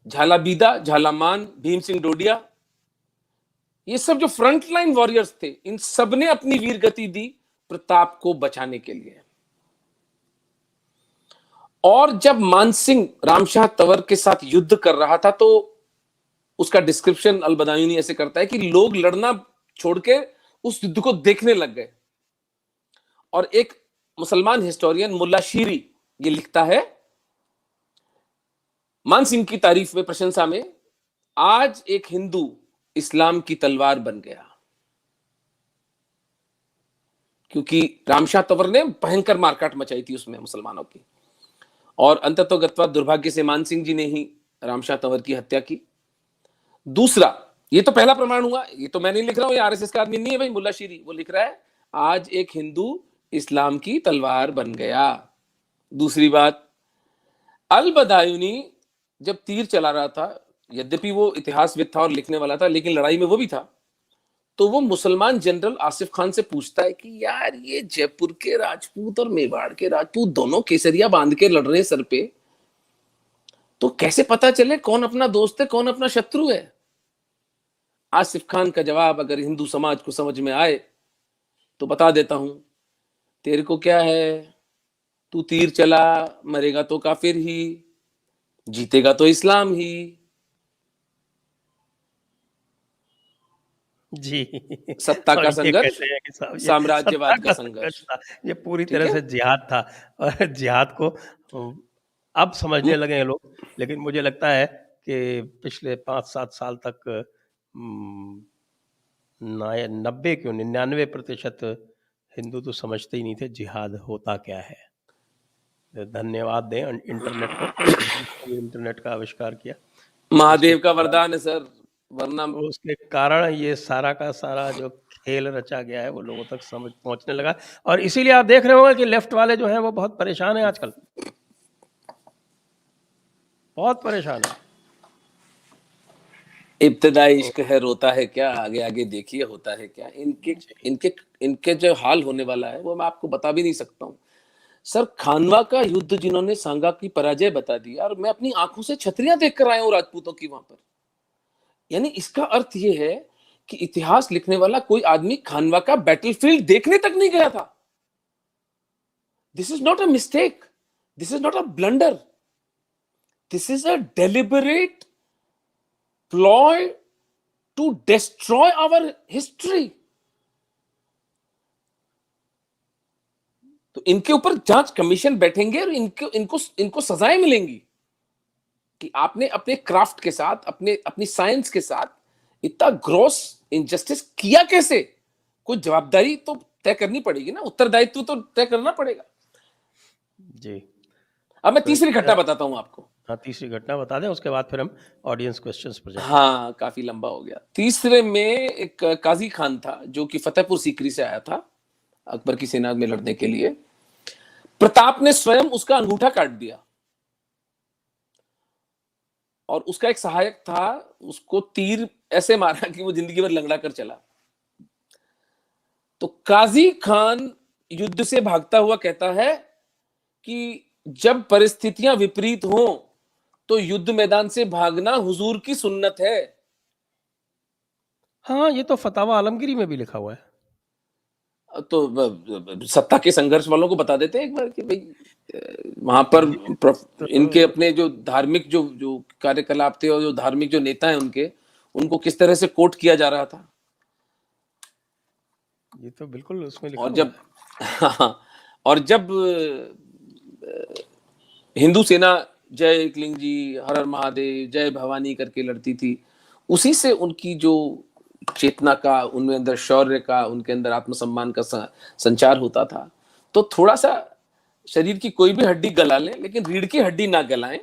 [SPEAKER 2] झालाबीदा, झालामान, भीम सिंह डोडिया, ये सब जो फ्रंट लाइन वॉरियर्स थे, इन सब ने अपनी वीर गति दी प्रताप को बचाने के लिए। और जब मानसिंह रामशाह तंवर के साथ युद्ध कर रहा था तो उसका डिस्क्रिप्शन अल-बदायूनी ऐसे करता है कि लोग लड़ना छोड़ के उस युद्ध को देखने लग गए। और एक मुसलमान हिस्टोरियन मुल्ला शीरी ये लिखता है मानसिंह की तारीफ में, प्रशंसा में, आज एक हिंदू इस्लाम की तलवार बन गया। क्योंकि रामशाह तंवर ने भयंकर मारकाट मचाई थी उसमें मुसलमानों की, और अंततोगत्वा दुर्भाग्य से मानसिंह जी ने ही रामशाह तंवर की हत्या की। दूसरा, ये तो पहला प्रमाण हुआ, ये तो मैं नहीं लिख रहा हूं, ये आरएसएस का आदमी नहीं है भाई, मुल्ला शीरी वो लिख रहा है आज एक हिंदू इस्लाम की तलवार बन गया। दूसरी बात, अल-बदायूनी जब तीर चला रहा था, यद्यपि वो इतिहासविद था और लिखने वाला था, लेकिन लड़ाई में वो भी था, तो वो मुसलमान जनरल आसिफ खान से पूछता है कि यार ये जयपुर के राजपूत और मेवाड़ के राजपूत दोनों केसरिया बांध के लड़ रहे हैं सर पे, तो कैसे पता चले कौन अपना दोस्त है कौन अपना शत्रु है। आसिफ खान का जवाब अगर हिंदू समाज को समझ में आए तो बता देता हूं, तेरे को क्या है, तू तीर चला, मरेगा तो काफिर ही, जीतेगा तो इस्लाम ही।
[SPEAKER 1] जी।
[SPEAKER 2] सत्ता
[SPEAKER 1] और
[SPEAKER 2] का
[SPEAKER 1] ये
[SPEAKER 2] संघर्ष,
[SPEAKER 1] कहते हैं कि साहब ये
[SPEAKER 2] साम्राज्यवाद
[SPEAKER 1] सत्ता
[SPEAKER 2] का
[SPEAKER 1] का
[SPEAKER 2] संघर्ष,
[SPEAKER 1] था, ये पूरी
[SPEAKER 2] ठीक
[SPEAKER 1] तरह
[SPEAKER 2] है।
[SPEAKER 1] से जिहाद था। और जिहाद को अब समझने लगे हैं लोग, लेकिन मुझे लगता है कि पिछले 5-7 साल तक 90 क्यों 99% हिंदू तो समझते ही नहीं थे जिहाद होता क्या है। धन्यवाद दें इंटरनेट को, इंटरनेट का आविष्कार किया।
[SPEAKER 2] महादेव का वरदान है सर, वरना
[SPEAKER 1] उसके कारण ये सारा का सारा जो खेल रचा गया है वो लोगों तक समझ पहुंचने लगा। और इसीलिए आप देख रहे होंगे कि लेफ्ट वाले जो हैं वो बहुत परेशान हैं आजकल, बहुत परेशान है।
[SPEAKER 2] इब्तदाई इश्क है रोता है क्या, आगे आगे देखिए होता है क्या। इनके जो हाल होने वाला है वो मैं आपको बता भी नहीं सकता हूँ सर। खानवा का युद्ध जिन्होंने सांगा की पराजय बता दी, और मैं अपनी आंखों से छतरियां देख कर आया हूँ राजपूतों की वहां पर। यानी इसका अर्थ ये है कि इतिहास लिखने वाला कोई आदमी खानवा का बैटलफील्ड देखने तक नहीं गया था। This is not a mistake, this is not a blunder, this is a deliberate ploy to destroy our history। तो इनके ऊपर जांच कमीशन बैठेंगे और इनको सजाएं मिलेंगी कि आपने अपने क्राफ्ट के साथ, अपनी साइंस के साथ इतना ग्रॉस इनजस्टिस किया कैसे। कोई जवाबदारी तो तय करनी पड़ेगी ना, उत्तरदायित्व तो तय करना पड़ेगा
[SPEAKER 1] जी।
[SPEAKER 2] अब मैं तीसरी घटना बताता हूं आपको।
[SPEAKER 1] हाँ, तीसरी घटना बता दें, उसके बाद फिर हम ऑडियंस क्वेश्चंस पर जाएंगे।
[SPEAKER 2] हाँ, काफी लंबा हो गया। तीसरे में एक काजी खान था जो कि फतेहपुर सीकरी से आया था अकबर की सेना में लड़ने के लिए। प्रताप ने स्वयं उसका अंगूठा काट दिया और उसका एक सहायक था, उसको तीर ऐसे मारा कि वो जिंदगी भर लंगड़ा कर चला। तो काजी खान युद्ध से भागता हुआ कहता है कि जब परिस्थितियां विपरीत हों तो युद्ध मैदान से भागना हुजूर की सुन्नत है।
[SPEAKER 1] हाँ, ये तो फतावा आलमगीरी में भी लिखा हुआ है।
[SPEAKER 2] तो सत्ता के संघर्ष वालों को बता देते हैं एक बार कि भाई वहां पर इनके अपने जो धार्मिक जो कार्यकलाप थे और जो धार्मिक जो नेता हैं उनको किस तरह से कोट किया जा रहा था।
[SPEAKER 1] ये तो बिल्कुल उसमें लिखा
[SPEAKER 2] हुआ है। और जब हिंदू सेना जय एकलिंग जी, हर हर महादेव, जय भवानी करके लड़ती थी, उसी से उनकी जो चेतना का, उनमें अंदर शौर्य का, उनके अंदर आत्मसम्मान का संचार होता था। तो थोड़ा सा शरीर की कोई भी हड्डी गला लें, लेकिन रीढ़ की हड्डी ना गलाएं,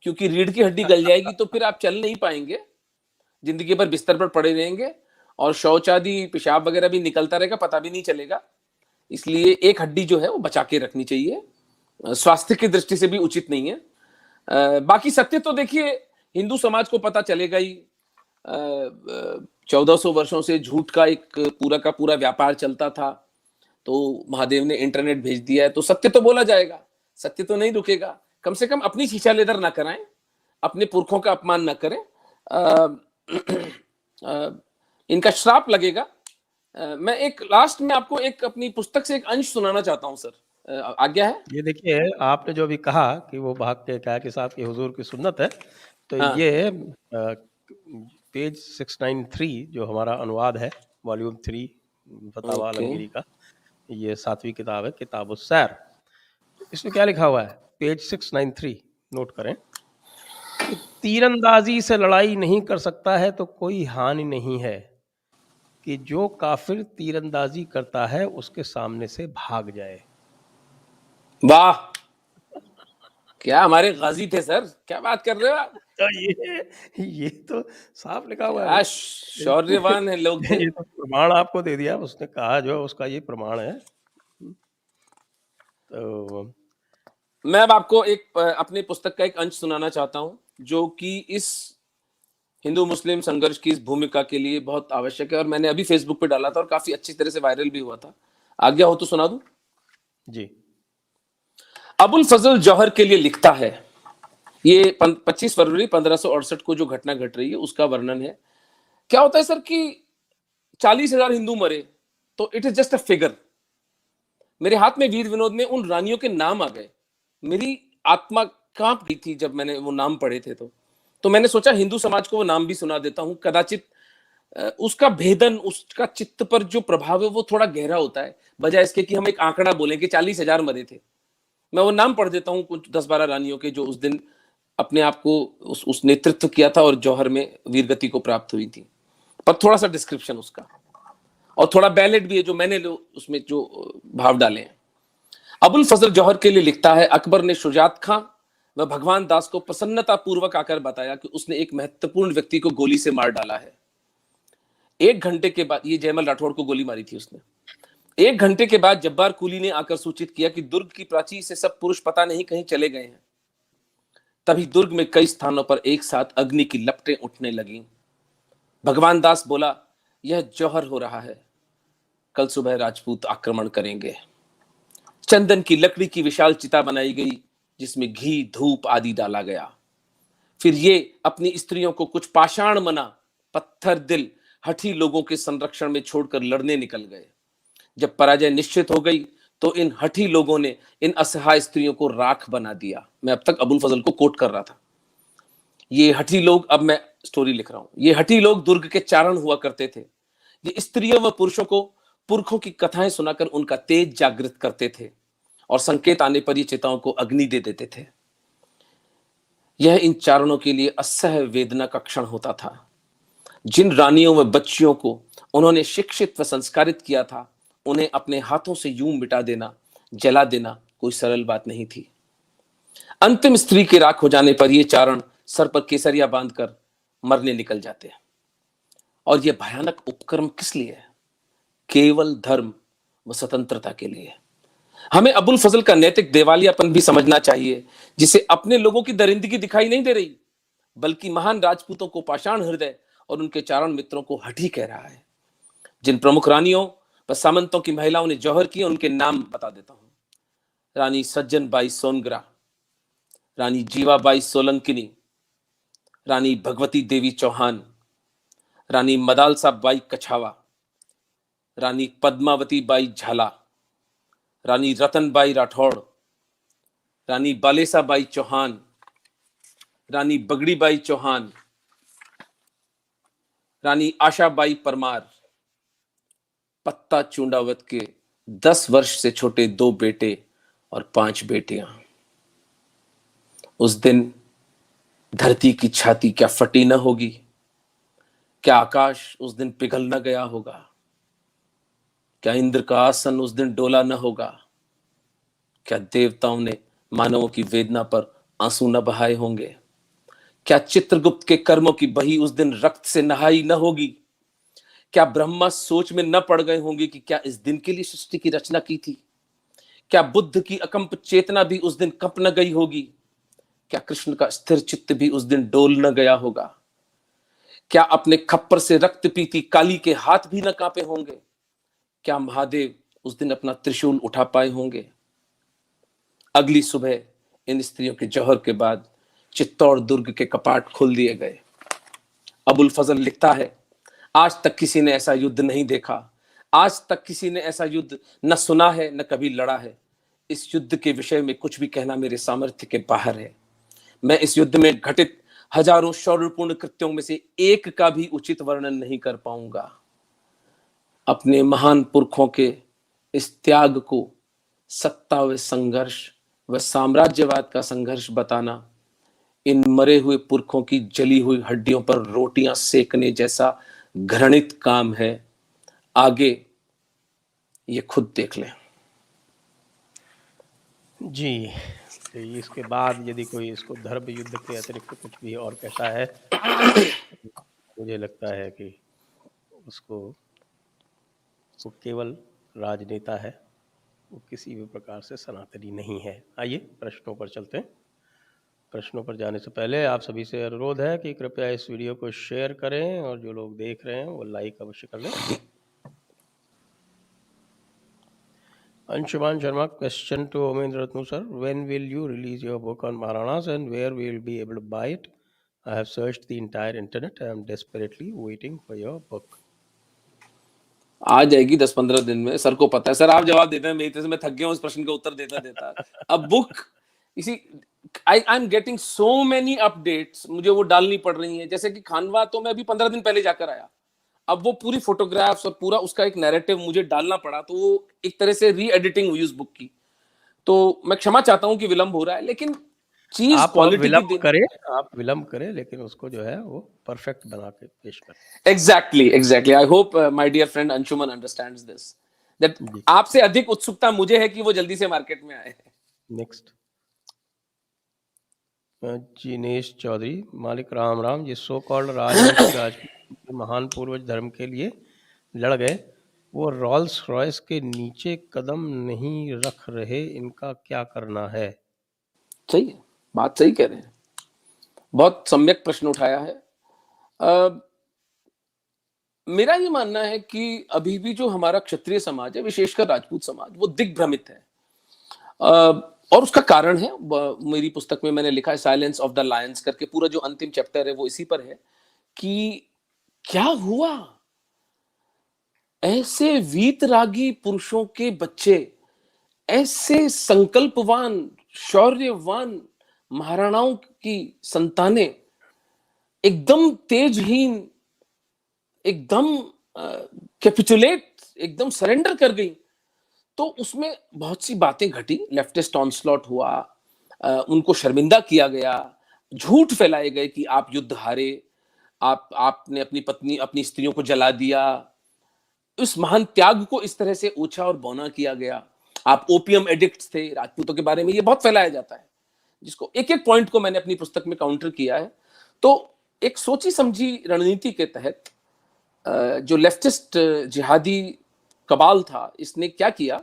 [SPEAKER 2] क्योंकि रीढ़ की हड्डी गल जाएगी तो फिर आप चल नहीं पाएंगे, जिंदगी भर बिस्तर पर पड़े रहेंगे और शौच आदि पेशाब वगैरह भी निकलता रहेगा, पता भी नहीं चलेगा। इसलिए एक हड्डी जो है वो बचा के रखनी चाहिए, स्वास्थ्य की दृष्टि से भी उचित नहीं है। बाकी सत्य तो देखिए हिंदू समाज को पता चलेगा ही। 1400 वर्षों से झूठ का एक पूरा का पूरा व्यापार चलता था, तो महादेव ने इंटरनेट भेज दिया है तो सत्य तो बोला जाएगा, सत्य तो नहीं रुकेगा। कम से कम अपनी शीशा लेदर ना कराएं, अपने पुरखों का अपमान ना करें, इनका श्राप लगेगा। मैं एक लास्ट में आपको एक अपनी पुस्तक से एक अंश सुनाना चाहता हूं सर, आज्ञा है।
[SPEAKER 1] ये देखिए, आपने जो अभी कहा कि वो भाग के क्या कि साहब की हुजूर की सुन्नत है, तो
[SPEAKER 2] हाँ,
[SPEAKER 1] ये पेज 693 जो हमारा अनुवाद है, वॉल्यूम 3 फतावा
[SPEAKER 2] ओके।
[SPEAKER 1] आलमगीरी का, ये 7वीं किताब है, किताबुस्सैर। तो इसमें क्या लिखा हुआ है? पेज 693 नोट करें कि तीरंदाजी से लड़ाई नहीं कर सकता है तो कोई हानि नहीं है कि जो काफिर तीरंदाजी करता है उसके सामने से भाग जाए।
[SPEAKER 2] वाह, क्या हमारे गाजी थे सर, क्या बात कर रहे हो आप?
[SPEAKER 1] तो ये तो साफ लिखा हुआ है
[SPEAKER 2] क्या
[SPEAKER 1] भाई।
[SPEAKER 2] शौर्यवान है लोग थे।
[SPEAKER 1] ये तो प्रमाण आपको दे दिया, उसने कहा जो उसका ये प्रमाण है। तो
[SPEAKER 2] मैं अब आपको एक अपनी पुस्तक का एक अंश सुनाना चाहता हूं, जो कि इस हिंदू मुस्लिम संघर्ष की इस भूमिका के लिए बहुत आवश्यक है, और मैंने अभी फेसबुक पे डाला था और काफी अच्छी तरह से वायरल भी हुआ था। आज्ञा हो तो सुना दूं।
[SPEAKER 1] जी।
[SPEAKER 2] अबुल फजल जौहर के लिए लिखता है, ये 25 फरवरी 1568 को जो घटना घट रही है उसका वर्णन है। क्या होता है सर कि 40,000 हिंदू मरे तो it is just a figure. मेरे हाथ में वीर विनोद में उन रानियों के नाम आ गए, मेरी आत्मा कांप गई थी जब मैंने वो नाम पढ़े थे। तो मैंने सोचा हिंदू समाज को वो नाम भी सुना देता हूं, कदाचित उसका भेदन, उसका चित्त पर जो प्रभाव है वो थोड़ा गहरा होता है, बजाय इसके कि हम एक आंकड़ा बोलें कि 40,000 मरे थे। मैं वो नाम पढ़ देता हूं कुछ 10-12 रानियों के जो उस दिन अपने आप को उस नेतृत्व किया था और जौहर में वीरगति को प्राप्त हुई थी। पर थोड़ा सा डिस्क्रिप्शन उसका, और थोड़ा बैलेट भी है जो मैंने उसमें जो भाव डाले हैं। अबुल फजल जौहर के लिए लिखता है, अकबर ने शुजात खां व भगवान दास को प्रसन्नता पूर्वक आकर बताया कि उसने एक महत्वपूर्ण व्यक्ति को गोली से मार डाला है। 1 घंटे के बाद, ये जयमल राठौड़ को गोली मारी थी उसने। 1 घंटे के बाद जब्बार कुली ने आकर सूचित किया कि दुर्ग की प्राचीर से सब पुरुष पता नहीं कहीं चले गए हैं। तभी दुर्ग में कई स्थानों पर एक साथ अग्नि की लपटें उठने लगीं। भगवान दास बोला, यह जौहर हो रहा है, कल सुबह राजपूत आक्रमण करेंगे। चंदन की लकड़ी की विशाल चिता बनाई गई जिसमें घी धूप आदि डाला गया। फिर ये अपनी स्त्रियों को कुछ पाषाण मना पत्थर दिल हठी लोगों के संरक्षण में छोड़कर लड़ने निकल गए। जब पराजय निश्चित हो गई तो इन हठी लोगों ने इन असहाय स्त्रियों को राख बना दिया। मैं अब तक अबुल फजल को कोट कर रहा था। ये हठी लोग, अब मैं स्टोरी लिख रहा हूं, ये हठी लोग दुर्ग के चारण हुआ करते थे। ये स्त्रियों व पुरुषों को पुरखों की कथाएं सुनाकर उनका तेज जागृत करते थे और संकेत आने पर ये चिताओं को अग्नि दे देते थे। यह इन चारणों के लिए असह्य वेदना का क्षण होता था। जिन रानियों व बच्चियों को उन्होंने शिक्षित व संस्कारित किया था, उन्हें अपने हाथों से यूं मिटा देना, जला देना कोई सरल बात नहीं थी। अंतिम स्त्री के राख हो जाने पर ये चारण सर पर केसरिया बांधकर मरने निकल जाते हैं। और यह भयानक उपक्रम किस लिए है? केवल धर्म व स्वतंत्रता के लिए। हमें अबुल फजल का नैतिक देवालियापन भी समझना चाहिए, जिसे अपने लोगों की दरिंदगी दिखाई नहीं दे रही, बल्कि महान राजपूतों को पाषाण हृदय और उनके चारण मित्रों को हठी कह रहा है। जिन प्रमुख रानियों व सामंतों की महिलाओं ने जौहर किए, उनके नाम बता देता हूं। रानी सज्जन बाई सोनगरा, रानी जीवाबाई सोलंकिनी, रानी भगवती देवी चौहान, रानी मदालसा बाई कछावा, रानी पद्मावती बाई झाला, रानी रतनबाई राठौड़, रानी बालेसा बाई चौहान, रानी बगड़ी बाई चौहान, रानी आशाबाई परमार, पत्ता चूंडावत के 10 वर्ष से छोटे 2 बेटे और 5 बेटियां। उस दिन धरती की छाती क्या फटी न होगी? क्या आकाश उस दिन पिघल न गया होगा? क्या इंद्र का आसन उस दिन डोला न होगा? क्या देवताओं ने मानवों की वेदना पर आंसू न बहाए होंगे? क्या चित्रगुप्त के कर्मों की बही उस दिन रक्त से नहाई न होगी? क्या ब्रह्मा सोच में न पड़ गए होंगे कि क्या इस दिन के लिए सृष्टि की रचना की थी? क्या बुद्ध की अकंप चेतना भी उस दिन कंप न गई होगी? क्या कृष्ण का स्थिर चित्त भी उस दिन डोल न गया होगा? क्या अपने खप्पर से रक्त पीती काली के हाथ भी न कांपे होंगे? क्या महादेव उस दिन अपना त्रिशूल उठा पाए होंगे? अगली सुबह इन स्त्रियों के जौहर के बाद चित्तौड़ दुर्ग के कपाट खोल दिए गए। अबुल फजल लिखता है, आज तक किसी ने ऐसा युद्ध नहीं देखा, आज तक किसी ने ऐसा युद्ध न सुना है न कभी लड़ा है। इस युद्ध के विषय में कुछ भी कहना मेरे सामर्थ्य के बाहर है। मैं इस युद्ध में घटित हजारों शौर्यपूर्ण कृत्यों में से एक का भी उचित वर्णन नहीं कर पाऊंगा। अपने महान पुरखों के इस त्याग को सत्ता व संघर्ष व साम्राज्यवाद का संघर्ष बताना इन मरे हुए पुरखों की जली हुई हड्डियों पर रोटियां सेकने जैसा घृणित काम है। आगे ये खुद देख लें।
[SPEAKER 1] जी, तो इसके बाद यदि कोई इसको धर्म युद्ध के अतिरिक्त कुछ भी और कहता है, मुझे लगता है कि उसको वो केवल राजनेता है, वो किसी भी प्रकार से सनातनी नहीं है। आइए प्रश्नों पर चलते हैं। प्रश्नों पर जाने से पहले आप सभी से अनुरोध है कि कृपया इस वीडियो को शेयर करें और जो लोग देख रहे हैं वो लाइक अवश्य कर लें। Anshuman Sharma, question to Omendra Ratnu sir, when will you release your book on Maharanas and where we will be able to buy it? I have searched the entire internet. I am desperately waiting for your book.
[SPEAKER 2] आ जाएगी 10-15 दिन में। Sir को पता है। Sir आप जवाब देते हैं, मेरी तरह से मैं थक गया हूँ इस प्रश्न का उत्तर देता देता। अब बुक इसी I am getting so many updates, मुझे वो डालनी पड़ रही है। जैसे कि खानवा तो मैं अभी 15 दिन पहले जाकर आया, अब वो पूरी फोटोग्राफ्स और पूरा उसका एक नैरेटिव मुझे डालना पड़ा, तो वो एक तरह से री एडिटिंग हुई उस बुक की। तो मैं क्षमा चाहता हूं कि विलंब हो रहा है, लेकिन चीज क्वालिटी
[SPEAKER 1] आप विलंब करें लेकिन उसको जो है वो परफेक्ट बना के पेश करें।
[SPEAKER 2] Exactly I hope my dear friend Anshuman understands this, that आपसे अधिक उत्सुकता मुझे है कि वो जल्दी से मार्केट में आए।
[SPEAKER 1] नेक्स्ट जिनेश चौधरी, मालिक राम राम, जिस सो कॉल्ड राजपूत महान पूर्वज धर्म के लिए लड़ गए, वो रॉल्स रॉयस के नीचे कदम नहीं रख रहे, इनका क्या करना है?
[SPEAKER 2] सही है, बात सही कह रहे हैं, बहुत सम्यक प्रश्न उठाया है। मेरा ये मानना है कि अभी भी जो हमारा क्षत्रिय समाज है, विशेषकर राजपूत समाज, वो दिग्भ्रमित है। और उसका कारण है, मेरी पुस्तक में मैंने लिखा है साइलेंस ऑफ द लायंस करके, पूरा जो अंतिम चैप्टर है वो इसी पर है कि क्या हुआ, ऐसे वीतरागी पुरुषों के बच्चे, ऐसे संकल्पवान शौर्यवान महाराणाओं की संतानें एकदम तेजहीन, एकदम कैपिटुलेट, एकदम सरेंडर कर गई। तो उसमें बहुत सी बातें घटी, लेफ्टिस्ट ऑनस्लॉट हुआ, उनको शर्मिंदा किया गया, झूठ फैलाए गए कि आप युद्ध हारे, आपने अपनी पत्नी अपनी स्त्रियों को जला दिया। उस महान त्याग को इस तरह से ऊंचा और बौना किया गया। आप ओपियम एडिक्ट्स थे, राजपूतों के बारे में ये बहुत फैलाया जाता है, जिसको एक एक पॉइंट को मैंने अपनी पुस्तक में काउंटर किया है। तो एक सोची समझी रणनीति के तहत जो लेफ्टिस्ट जिहादी कबाल था, इसने क्या किया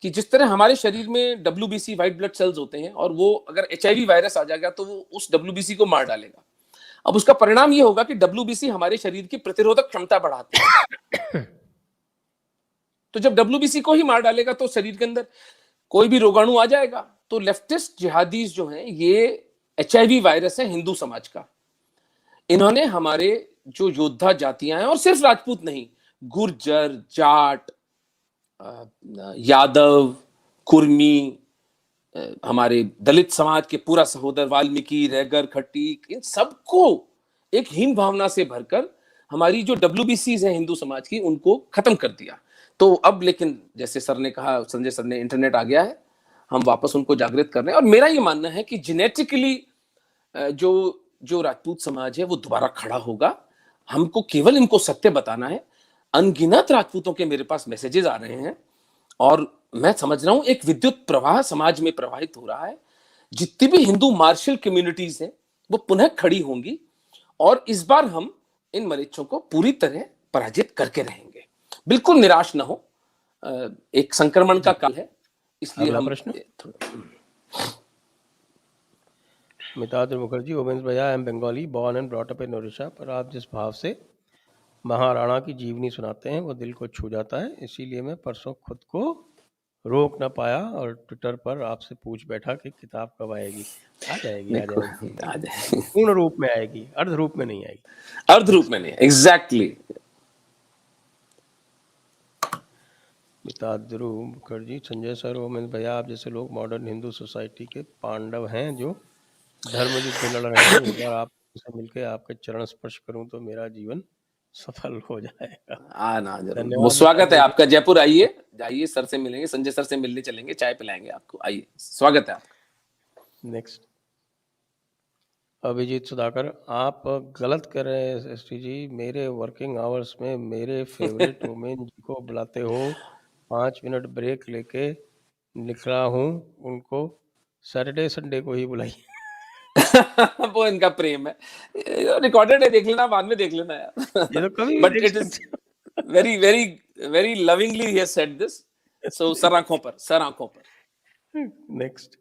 [SPEAKER 2] कि जिस तरह हमारे शरीर में WBC व्हाइट ब्लड सेल्स होते हैं, और वो अगर HIV वायरस आ जाएगा तो वो उस WBC को मार डालेगा। अब उसका परिणाम ये होगा कि WBC हमारे शरीर की प्रतिरोधक क्षमता बढ़ाती है। तो जब WBC को ही मार डालेगा तो शरीर के अंदर कोई भी रोगाणु आ जाएगा। तो लेफ्टिस्ट जिहादीज जो हैं, ये HIV वायरस है हिंदू समाज का। इन्होंने हमारे जो योद्धा जातियां हैं, और सिर्फ राजपूत नहीं, गुर्जर, जाट, यादव, कुर्मी, हमारे दलित समाज के पूरा सहोदर वाल्मीकि, रैगर, खट्टीक, इन सबको एक हीन भावना से भरकर हमारी जो WBCs हैं हिंदू समाज की, उनको खत्म कर दिया। तो अब लेकिन जैसे सर ने कहा, संजय सर ने, इंटरनेट आ गया है, हम वापस उनको जागृत कर रहे हैं। और मेरा ये मानना है कि जेनेटिकली जो राजपूत समाज है वो दोबारा खड़ा होगा। हमको केवल इनको सत्य बताना है। अनगिनत राजपूतों के मेरे पास मैसेजेस आ रहे हैं, और मैं समझ रहा हूं एक विद्युत प्रवाह समाज में प्रवाहित हो रहा है। जितनी भी हिंदू मार्शल कम्युनिटीज हैं वो पुनः खड़ी होंगी, और इस बार हम इन मरीचों को पूरी तरह पराजित करके रहेंगे। बिल्कुल निराश ना हो, एक संक्रमण का काल है, इसलिए हम
[SPEAKER 1] प्रश्न मिताद्र मुखर्जी, ओमेंस भैया, I am Bengali, born and brought up in Odisha, पर आप जिस भाव से महाराणा की जीवनी सुनाते हैं वो दिल को छू जाता है। इसीलिए मैं परसों खुद को रोक ना पाया और ट्विटर पर आपसे पूछ बैठा कि किताब कब आएगी। आ जाएगी। पूर्ण रूप में आएगी, अर्ध रूप में नहीं आएगी।
[SPEAKER 2] अर्ध रूप में नहीं, एग्जैक्टली।
[SPEAKER 1] पिता ध्रुव मुखर्जी, संजय सर, ओमेन भैया, आप जैसे लोग मॉडर्न हिंदू सोसाइटी के पांडव हैं जो धर्म युद्ध लड़ रहे हैं। एक बार आपसे मिलके आपके चरण स्पर्श करूं तो मेरा जीवन सफल हो जाएगा।
[SPEAKER 2] आना जरूर, वो
[SPEAKER 1] धन्यवाद
[SPEAKER 2] स्वागत है
[SPEAKER 1] मिस्टर
[SPEAKER 2] आपका। जयपुर आइए, जाइए, सर से मिलेंगे, संजय सर से मिलने चलेंगे, चाय पिलाएंगे आपको। आइए, स्वागत है आपका।
[SPEAKER 1] नेक्स्ट अभिजीत सुधाकर, आप गलत कर रहे हैं एसटी जी। मेरे वर्किंग आवर्स में मेरे फेवरेट वुमेन जी को बुलाते हो, 5 मिनट ब्रेक लेके निकला हूँ, उनको सैटरडे संडे को ही बुलाइए।
[SPEAKER 2] वो इनका प्रेम है, रिकॉर्डेड है, देख लेना, बाद में देख लेना यार।
[SPEAKER 1] ये तो कभी भी
[SPEAKER 2] बट
[SPEAKER 1] देख
[SPEAKER 2] इट इज
[SPEAKER 1] सकते
[SPEAKER 2] very very very lovingly he has said this. So sir आंखों पर, सर आंखों पर।
[SPEAKER 1] Next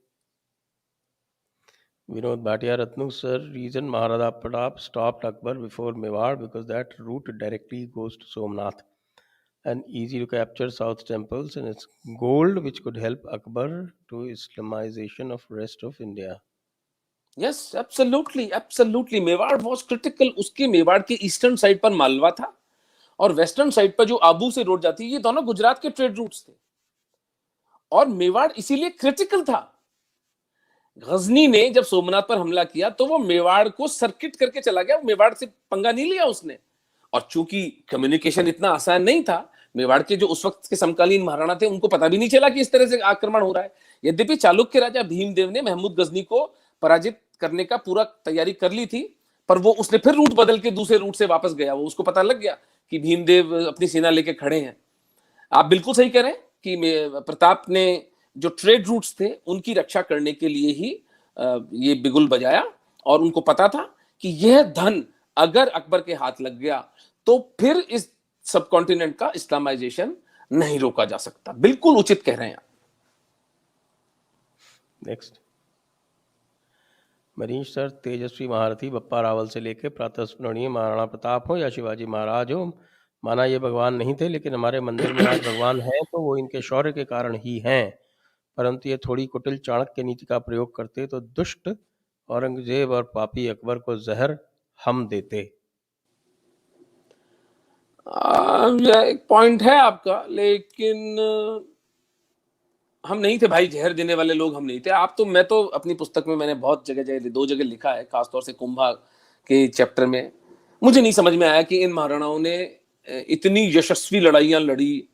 [SPEAKER 1] Vinod Bhatia, Ratnu sir, reason Maharada Pratap stopped Akbar before Mewar because that route directly goes to Somnath and easy to capture south temples, and it's gold which could help Akbar to Islamization of rest of India.
[SPEAKER 2] Yes, absolutely absolutely, Mewar was critical. उसके मेवाड़ के eastern side पर मालवा था और western side पर जो आबू से road जाती है, ये दोनों गुजरात के ट्रेड रूट्स थे और मेवाड़ इसीलिए क्रिटिकल था। गजनी ने जब सोमनाथ पर हमला किया तो वो मेवाड़ को सर्किट करके चला गया, मेवाड़ से पंगा नहीं लिया उसने। और चूंकि कम्युनिकेशन इतना आसान नहीं था, मेवाड़ के जो उस वक्त के समकालीन महाराणा थे उनको पता भी नहीं चला कि इस तरह से आक्रमण हो रहा है। यद्यपि चालुक्य राजा भीमदेव ने महमूद गजनी को पराजित करने का पूरा तैयारी कर ली थी, पर वो उसने फिर रूट बदल के दूसरे रूट से वापस गया। वो उसको पता लग गया कि भीमदेव अपनी सेना लेके खड़े हैं। आप बिल्कुल सही कह रहे हैं कि प्रताप ने जो ट्रेड रूट्स थे उनकी रक्षा करने के लिए ही ये बिगुल बजाया, और उनको पता था कि यह धन अगर अकबर के हाथ लग गया तो फिर इस सब कॉन्टिनेंट का इस्लामाइजेशन नहीं रोका जा सकता। बिल्कुल उचित कह रहे हैं आप।
[SPEAKER 1] नेक्स्ट मनीष सर, तेजस्वी महारथी बप्पा रावल से लेकर प्रातस्मरणीय महाराणा प्रताप हो या शिवाजी महाराज हो, माना ये भगवान नहीं थे, लेकिन हमारे मंदिर में आज भगवान हैं तो वो इनके शौर्य के कारण ही हैं। परंतु ये थोड़ी कुटिल चाणक्य नीति का प्रयोग करते तो दुष्ट औरंगजेब और पापी अकबर को जहर हम देते।
[SPEAKER 2] एक पॉइंट है आपका, लेकिन हम नहीं थे भाई, जहर देने वाले लोग हम नहीं थे। आप तो, मैं तो अपनी पुस्तक में मैंने बहुत जगह 2 जगह लिखा है, खासतौर से कुंभा के चैप्टर में। मुझे नहीं समझ में आया कि इन महाराणाओं ने इतनी यशस्वी लड़ाइयां लड़ी,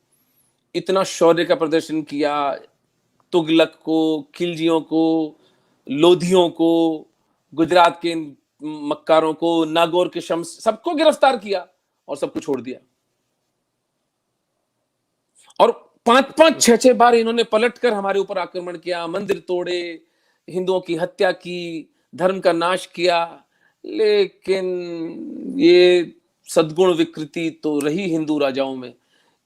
[SPEAKER 2] इतना शौर्य का प्रदर्शन किया, तुगलक को, खिलजियों को, लोधियों को, गुजरात के मक्कारों को, नागौर के शम्स, सबको गिरफ्तार किया और सबको छोड़ दिया। और 5-5, 6-6 बार इन्होंने पलटकर हमारे ऊपर आक्रमण किया, मंदिर तोड़े, हिंदुओं की हत्या की, धर्म का नाश किया। लेकिन ये सद्गुण विकृति तो रही हिंदू राजाओं में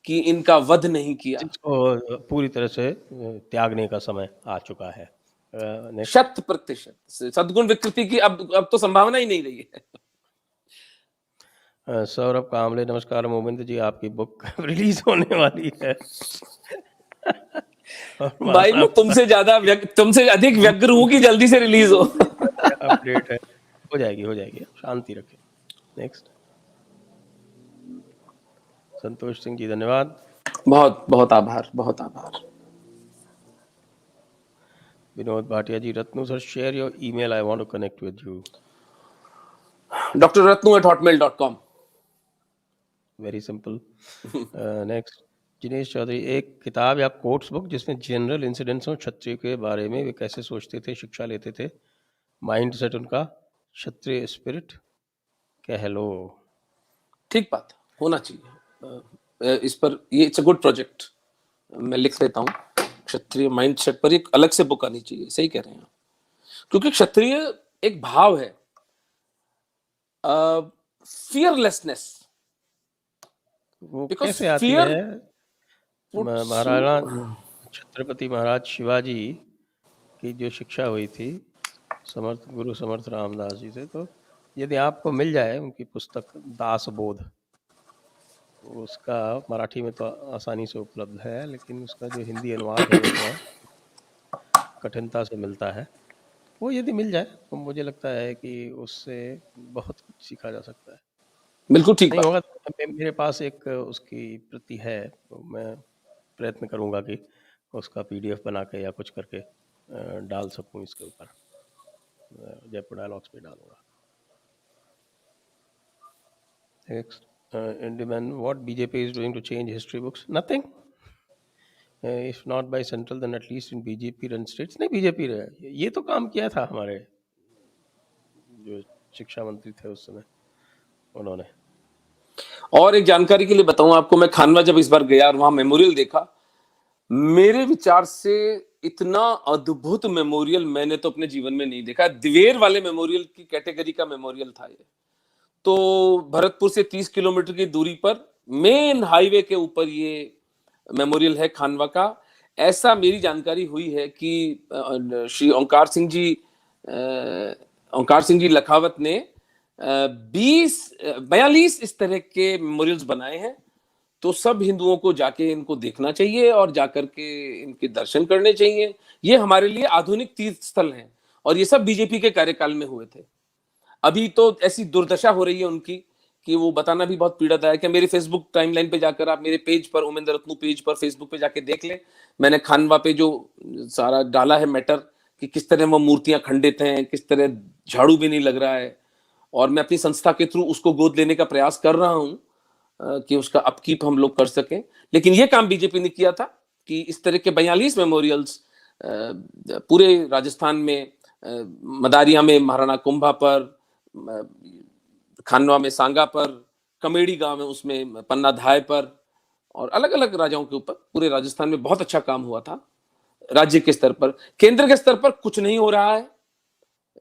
[SPEAKER 2] कि इनका वध नहीं किया।
[SPEAKER 1] जिसको पूरी तरह से त्यागने का समय आ चुका है।
[SPEAKER 2] 100% सद्गुण विकृति की अब तो संभावना ही नहीं रही है।
[SPEAKER 1] सौरभ कामले, नमस्कार मोमिंद जी, आपकी बुक रिलीज होने वाली है।
[SPEAKER 2] भाई मैं तुमसे अधिक व्यग्र हूं कि जल्दी से रिलीज हो।
[SPEAKER 1] अपडेट है, हो जाएगी, शांति रखें। नेक्स्ट संतोष सिंह जी, धन्यवाद,
[SPEAKER 2] बहुत बहुत आभार, बहुत आभार।
[SPEAKER 1] Vinod Bhatia ji, Ratnu sir, share your email, I want to connect with you.
[SPEAKER 2] drratnu@hotmail.com।
[SPEAKER 1] Very simple. Next Jinesh Chaudhary, एक किताब या कोट्स बुक जिसमें जनरल इंसिडेंट्स हो क्षत्रिय के बारे में, वे कैसे सोचते थे, शिक्षा लेते थे, माइंड सेट उनका, क्षत्रिय स्पिरिट कह लो।
[SPEAKER 2] ठीक बात, होना चाहिए इस पर। ये इट्स अ गुड प्रोजेक्ट, मैं लिख लेता हूँ। क्षत्रिय माइंड सेट पर एक अलग से बुक आनी चाहिए। सही कह रहे हैं, क्योंकि क्षत्रिय एक भाव है, फियरलेसनेस।
[SPEAKER 1] वो कैसे आती है? महाराणा छत्रपति महाराज शिवाजी की जो शिक्षा हुई थी समर्थ गुरु समर्थ रामदास जी से, तो यदि आपको मिल जाए उनकी पुस्तक दासबोध, उसका मराठी में तो आसानी से उपलब्ध है, लेकिन उसका जो हिंदी अनुवाद है वो थोड़ा कठिनता से मिलता है। वो यदि मिल जाए तो मुझे लगता है कि उससे बहुत कुछ सीखा जा सकता है।
[SPEAKER 2] बिल्कुल ठीक
[SPEAKER 1] नहीं होगा तो मेरे पास एक उसकी प्रति है, तो मैं प्रयत्न करूंगा कि उसका PDF बना के या कुछ करके डाल सकूं इसके ऊपर, जयपुर डायलॉग्स पे डालूंगा। Next, Indian, what BJP is doing to change history books? Nothing. If not by central, then at least in BJP run states. नहीं, BJP रहे, ये तो काम किया था हमारे जो शिक्षा मंत्री थे उस समय, उन्होंने।
[SPEAKER 2] और एक जानकारी के लिए बताऊं आपको, मैं खानवा जब इस बार गया और वहां मेमोरियल देखा, मेरे विचार से इतना अद्भुत मेमोरियल मैंने तो अपने जीवन में नहीं देखा। दिवेर वाले मेमोरियल की कैटेगरी का मेमोरियल था ये। तो भरतपुर से 30 किलोमीटर की दूरी पर मेन हाईवे के ऊपर ये मेमोरियल है खानवा का। ऐसा मेरी जानकारी हुई है कि श्री ओंकार सिंह जी लखावत ने 42 इस तरह के मेमोरियल्स बनाए हैं। तो सब हिंदुओं को जाके इनको देखना चाहिए और जाकर के इनके दर्शन करने चाहिए। ये हमारे लिए आधुनिक तीर्थ स्थल हैं और ये सब बीजेपी के कार्यकाल में हुए थे। अभी तो ऐसी दुर्दशा हो रही है उनकी कि वो बताना भी बहुत पीड़ादायक है। मेरे फेसबुक टाइमलाइन पे जाकर आप मेरे पेज पर, उमेंद्र रत्नू पेज पर फेसबुक पे जाके देख ले, मैंने खानवा पे जो सारा डाला है मैटर कि किस तरह वो मूर्तियां खंडित हैं, किस तरह झाड़ू भी नहीं लग रहा है। और मैं अपनी संस्था के थ्रू उसको गोद लेने का प्रयास कर रहा हूं कि उसका अपकीप हम लोग कर सकें। लेकिन ये काम बीजेपी ने किया था कि इस तरह के 42 मेमोरियल्स पूरे राजस्थान में, मदारिया में महाराणा कुंभा पर, खानवा में सांगा पर, कमेड़ी गांव में उसमें पन्ना धाय पर, और अलग अलग राजाओं के ऊपर पूरे राजस्थान में बहुत अच्छा काम हुआ था। राज्य के स्तर पर, केंद्र के स्तर पर कुछ नहीं हो रहा है।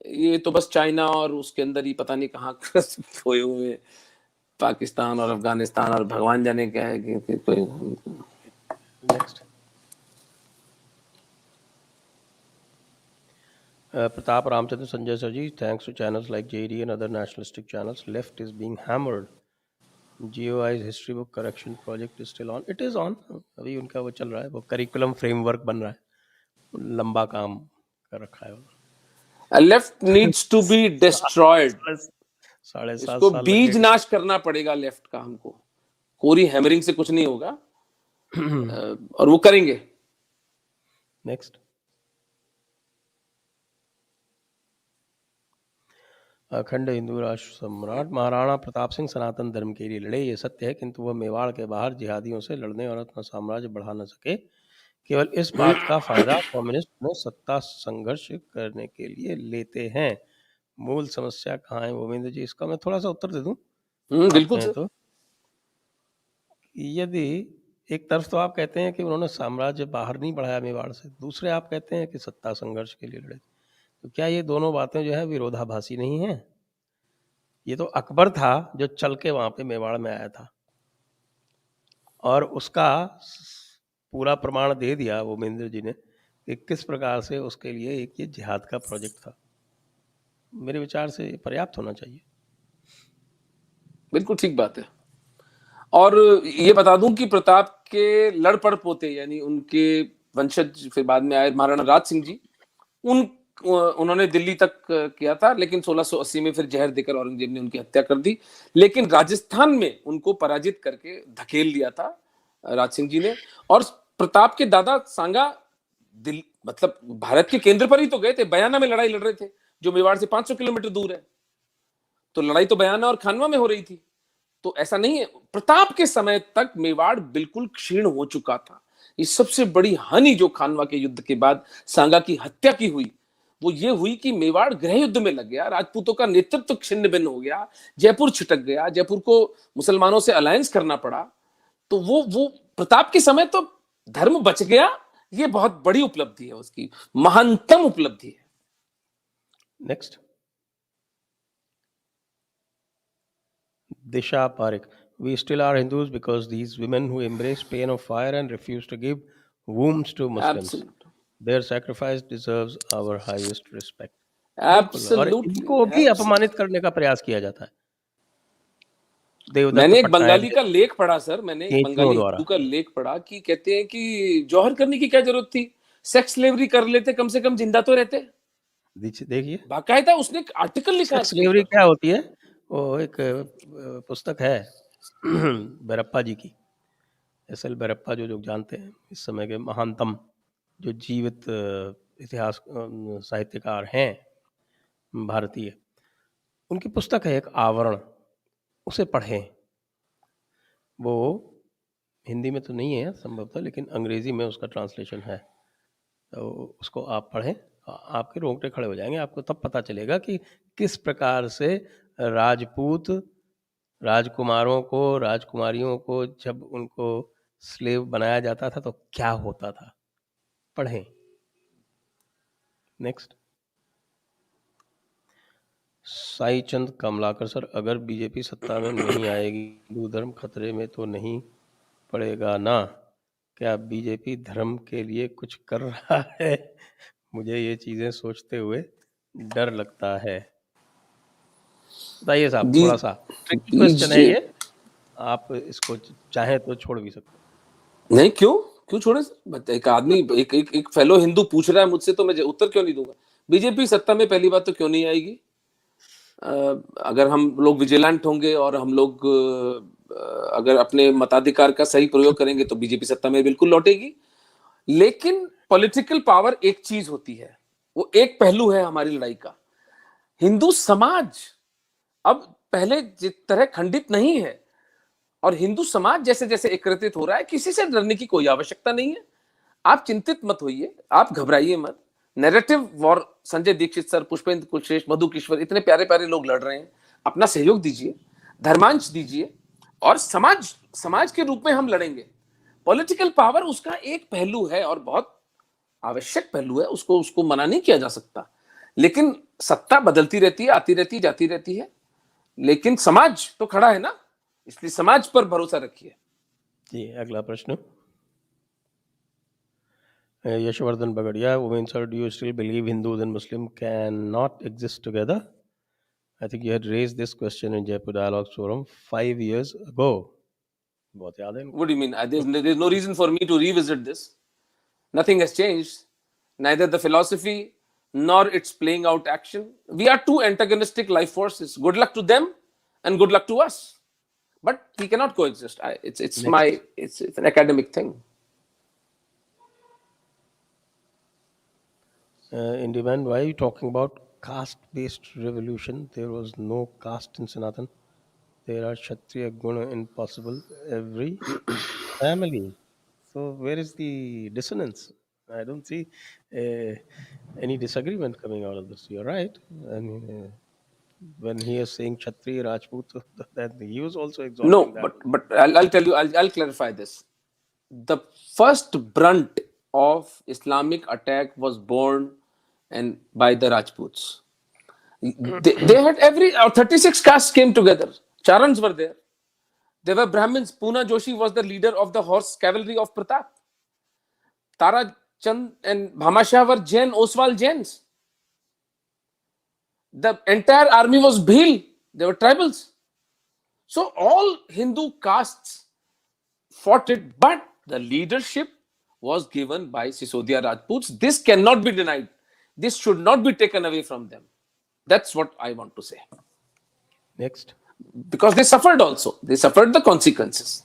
[SPEAKER 2] ये तो बस चाइना और उसके अंदर ही पता नहीं कहाँ खोए हुए पाकिस्तान और अफगानिस्तान और भगवान जाने क्या है कि कोई।
[SPEAKER 1] Next, Pratap Ramchandra Sanjay Sarji, thanks to channels like JD and other nationalistic channels, left is being hammered. GOI's history book correction project is still on. It is on. अभी उनका वो चल रहा है, वो करिकुलम फ्रेमवर्क बन रहा है, लंबा काम कर रखा है।
[SPEAKER 2] Left needs to be destroyed.
[SPEAKER 1] 7.5
[SPEAKER 2] इसको
[SPEAKER 1] साल
[SPEAKER 2] बीज नाश करना पड़ेगा लेफ्ट का हमको। कोरी हैमरिंग से कुछ नहीं होगा और वो करेंगे।
[SPEAKER 1] नेक्स्ट, अखंड हिंदू राष्ट्र सम्राट महाराणा प्रताप सिंह सनातन धर्म के लिए लड़े, ये सत्य है, किंतु वह मेवाड़ के बाहर जिहादियों से लड़ने और अपना साम्राज्य बढ़ा न सके। केवल इस बात का फायदा कम्युनिस्ट में सत्ता संघर्ष करने के लिए लेते हैं। मूल समस्या कहाँ है गोविंद जी? इसका मैं थोड़ा सा उत्तर दे दूं।
[SPEAKER 2] बिल्कुल।
[SPEAKER 1] तो यदि एक तरफ तो आप कहते हैं कि उन्होंने साम्राज्य बाहर नहीं बढ़ाया मेवाड़ से, दूसरे आप कहते हैं कि सत्ता संघर्ष के लिए लड़े, तो क्या ये दोनों बातें जो है विरोधाभासी नहीं है? ये तो अकबर था जो चल के वहां पे मेवाड़ में आया था और उसका पूरा प्रमाण दे दिया भूपेंद्र जी ने कि किस प्रकार से उसके लिए एक ये जिहाद का प्रोजेक्ट था। मेरे विचार से पर्याप्त होना चाहिए।
[SPEAKER 2] बिल्कुल ठीक बात है। और ये बता दूं कि प्रताप के लड़पड़ पोते यानी उनके वंशज फिर बाद में आए महाराणा राज सिंह जी, उन्होंने दिल्ली तक किया था, लेकिन 1680 में फिर जहर देकर औरंगजेब ने उनकी हत्या कर दी। लेकिन राजस्थान में उनको पराजित करके धकेल दिया था राज सिंह जी ने। और प्रताप के दादा सांगा मतलब भारत के केंद्र पर ही तो गए थे, बयाना में लड़ाई लड़ रहे थे जो मेवाड़ से 500 किलोमीटर दूर है। तो लड़ाई तो बयाना और खानवा में हो रही थी। तो ऐसा नहीं है, प्रताप के समय तक मेवाड़ बिल्कुल क्षीण हो चुका था। ये सबसे बड़ी हानि जो खानवा के युद्ध के बाद सांगा की हत्या की हुई वो ये हुई कि मेवाड़ गृह युद्ध में लग गया, राजपूतों का नेतृत्व छिन्न भिन्न हो गया, जयपुर छिटक गया, जयपुर को मुसलमानों से अलायंस करना पड़ा। तो वो प्रताप के समय तो धर्म बच गया, ये बहुत बड़ी उपलब्धि है, उसकी महानतम उपलब्धि है।
[SPEAKER 1] Next, Disha Parekh, we still are Hindus because these women who embrace pain of fire and refuse to give wombs to Muslims, their sacrifice deserves our highest respect. और इनको भी अपमानित करने का प्रयास किया जाता है।
[SPEAKER 2] मैंने एक बंगाली का लेख पढ़ा सर, मैंने एक बंगाली हिंदू का लेख पढ़ा कि कहते हैं कि जौहर करने की क्या जरूरत थी, सेक्स स्लेवरी कर लेते, कम से कम जिंदा तो रहते। देखिए बाकायदा उसने एक आर्टिकल लिखा है।
[SPEAKER 1] सेक्स स्लेवरी क्या होती है? वो एक पुस्तक है बैरप्पा जी की, एस.एल. बैरप्पा जो लोग जानते हैं, इस समय के महानतम जो जीवित इतिहास साहित्यकार हैं भारतीय, उनकी पुस्तक है एक आवरण, उसे पढ़ें। वो हिंदी में तो नहीं है संभवतः, लेकिन अंग्रेजी में उसका ट्रांसलेशन है, तो उसको आप पढ़ें, आपके रोंगटे खड़े हो जाएंगे। आपको तब पता चलेगा कि किस प्रकार से राजपूत राजकुमारों को, राजकुमारियों को जब उनको स्लेव बनाया जाता था तो क्या होता था। पढ़ें। नेक्स्ट, साई चंद कमलाकर सर, अगर बीजेपी सत्ता में नहीं आएगी, हिंदू धर्म खतरे में तो नहीं पड़ेगा ना? क्या बीजेपी धर्म के लिए कुछ कर रहा है? मुझे ये चीजें सोचते हुए डर लगता है। बताइए साहब, थोड़ा सा ट्रिकी क्वेश्चन है ये, आप इसको चाहे तो छोड़ भी सकते हैं।
[SPEAKER 2] नहीं, क्यों छोड़े सर? एक आदमी एक फेलो हिंदू पूछ रहा है मुझसे, तो मैं उत्तर क्यों नहीं दूंगा? बीजेपी सत्ता में पहली बात तो क्यों नहीं आएगी? अगर हम लोग विजिलेंट होंगे और हम लोग अगर अपने मताधिकार का सही प्रयोग करेंगे तो बीजेपी सत्ता में बिल्कुल लौटेगी। लेकिन पॉलिटिकल पावर एक चीज होती है, वो एक पहलू है हमारी लड़ाई का। हिंदू समाज अब पहले जिस तरह खंडित नहीं है, और हिंदू समाज जैसे जैसे एकत्रित हो रहा है, किसी से डरने की कोई आवश्यकता नहीं है। आप चिंतित मत होइए, आप घबराइए मत। Narrative war, Sanjay Dikshit sir, Pushpendra Kulshreshtha, Madhu Kishwar, इतने प्यारे प्यारे लोग लड़ रहे हैं। अपना सहयोग दीजिए, धर्मांश दीजिए, और समाज के रूप में हम लड़ेंगे। पॉलिटिकल पावर उसका एक पहलू है और बहुत आवश्यक पहलू है, उसको मना नहीं किया जा सकता। लेकिन सत्ता बदलती रहती है, आती रहती है, जाती रहती है, लेकिन समाज तो खड़ा है ना, इसलिए समाज पर भरोसा रखिए।
[SPEAKER 1] जी, अगला प्रश्न, Yashvardhan Bagaria, women sir, do you still believe Hindus and Muslim cannot exist together? I think you had raised this question in Jaipur Dialogues Forum 5 years ago. बहुत याद है इनको।
[SPEAKER 2] What do you mean? There's no reason for me to revisit this. Nothing has changed. Neither the philosophy nor its playing out action. We are two antagonistic life forces. Good luck to them and good luck to us. But we cannot coexist. It's an academic thing.
[SPEAKER 1] In demand, why are you talking about caste-based revolution? There was no caste in Sanatan. There are Kshatriya guna in possible every family. So where is the dissonance? I don't see any disagreement coming out of this. You're right. I mean, when he is saying Kshatriya Rajput, that he was also exalting
[SPEAKER 2] No,
[SPEAKER 1] that.
[SPEAKER 2] but I'll tell you, I'll clarify this. The first brunt of Islamic attack was born and by the Rajputs. They had 36 castes came together. Charans were there. There were Brahmins. Poona Joshi was the leader of the horse cavalry of Pratap. Tara Chand and Bhamashah were Jain, Oswal Jains. The entire army was Bhil. They were tribals. So all Hindu castes fought it, but the leadership was given by Sisodia Rajputs. This cannot be denied. This should not be taken away from them. That's what I want to say.
[SPEAKER 1] Next.
[SPEAKER 2] Because they suffered also. They suffered the consequences.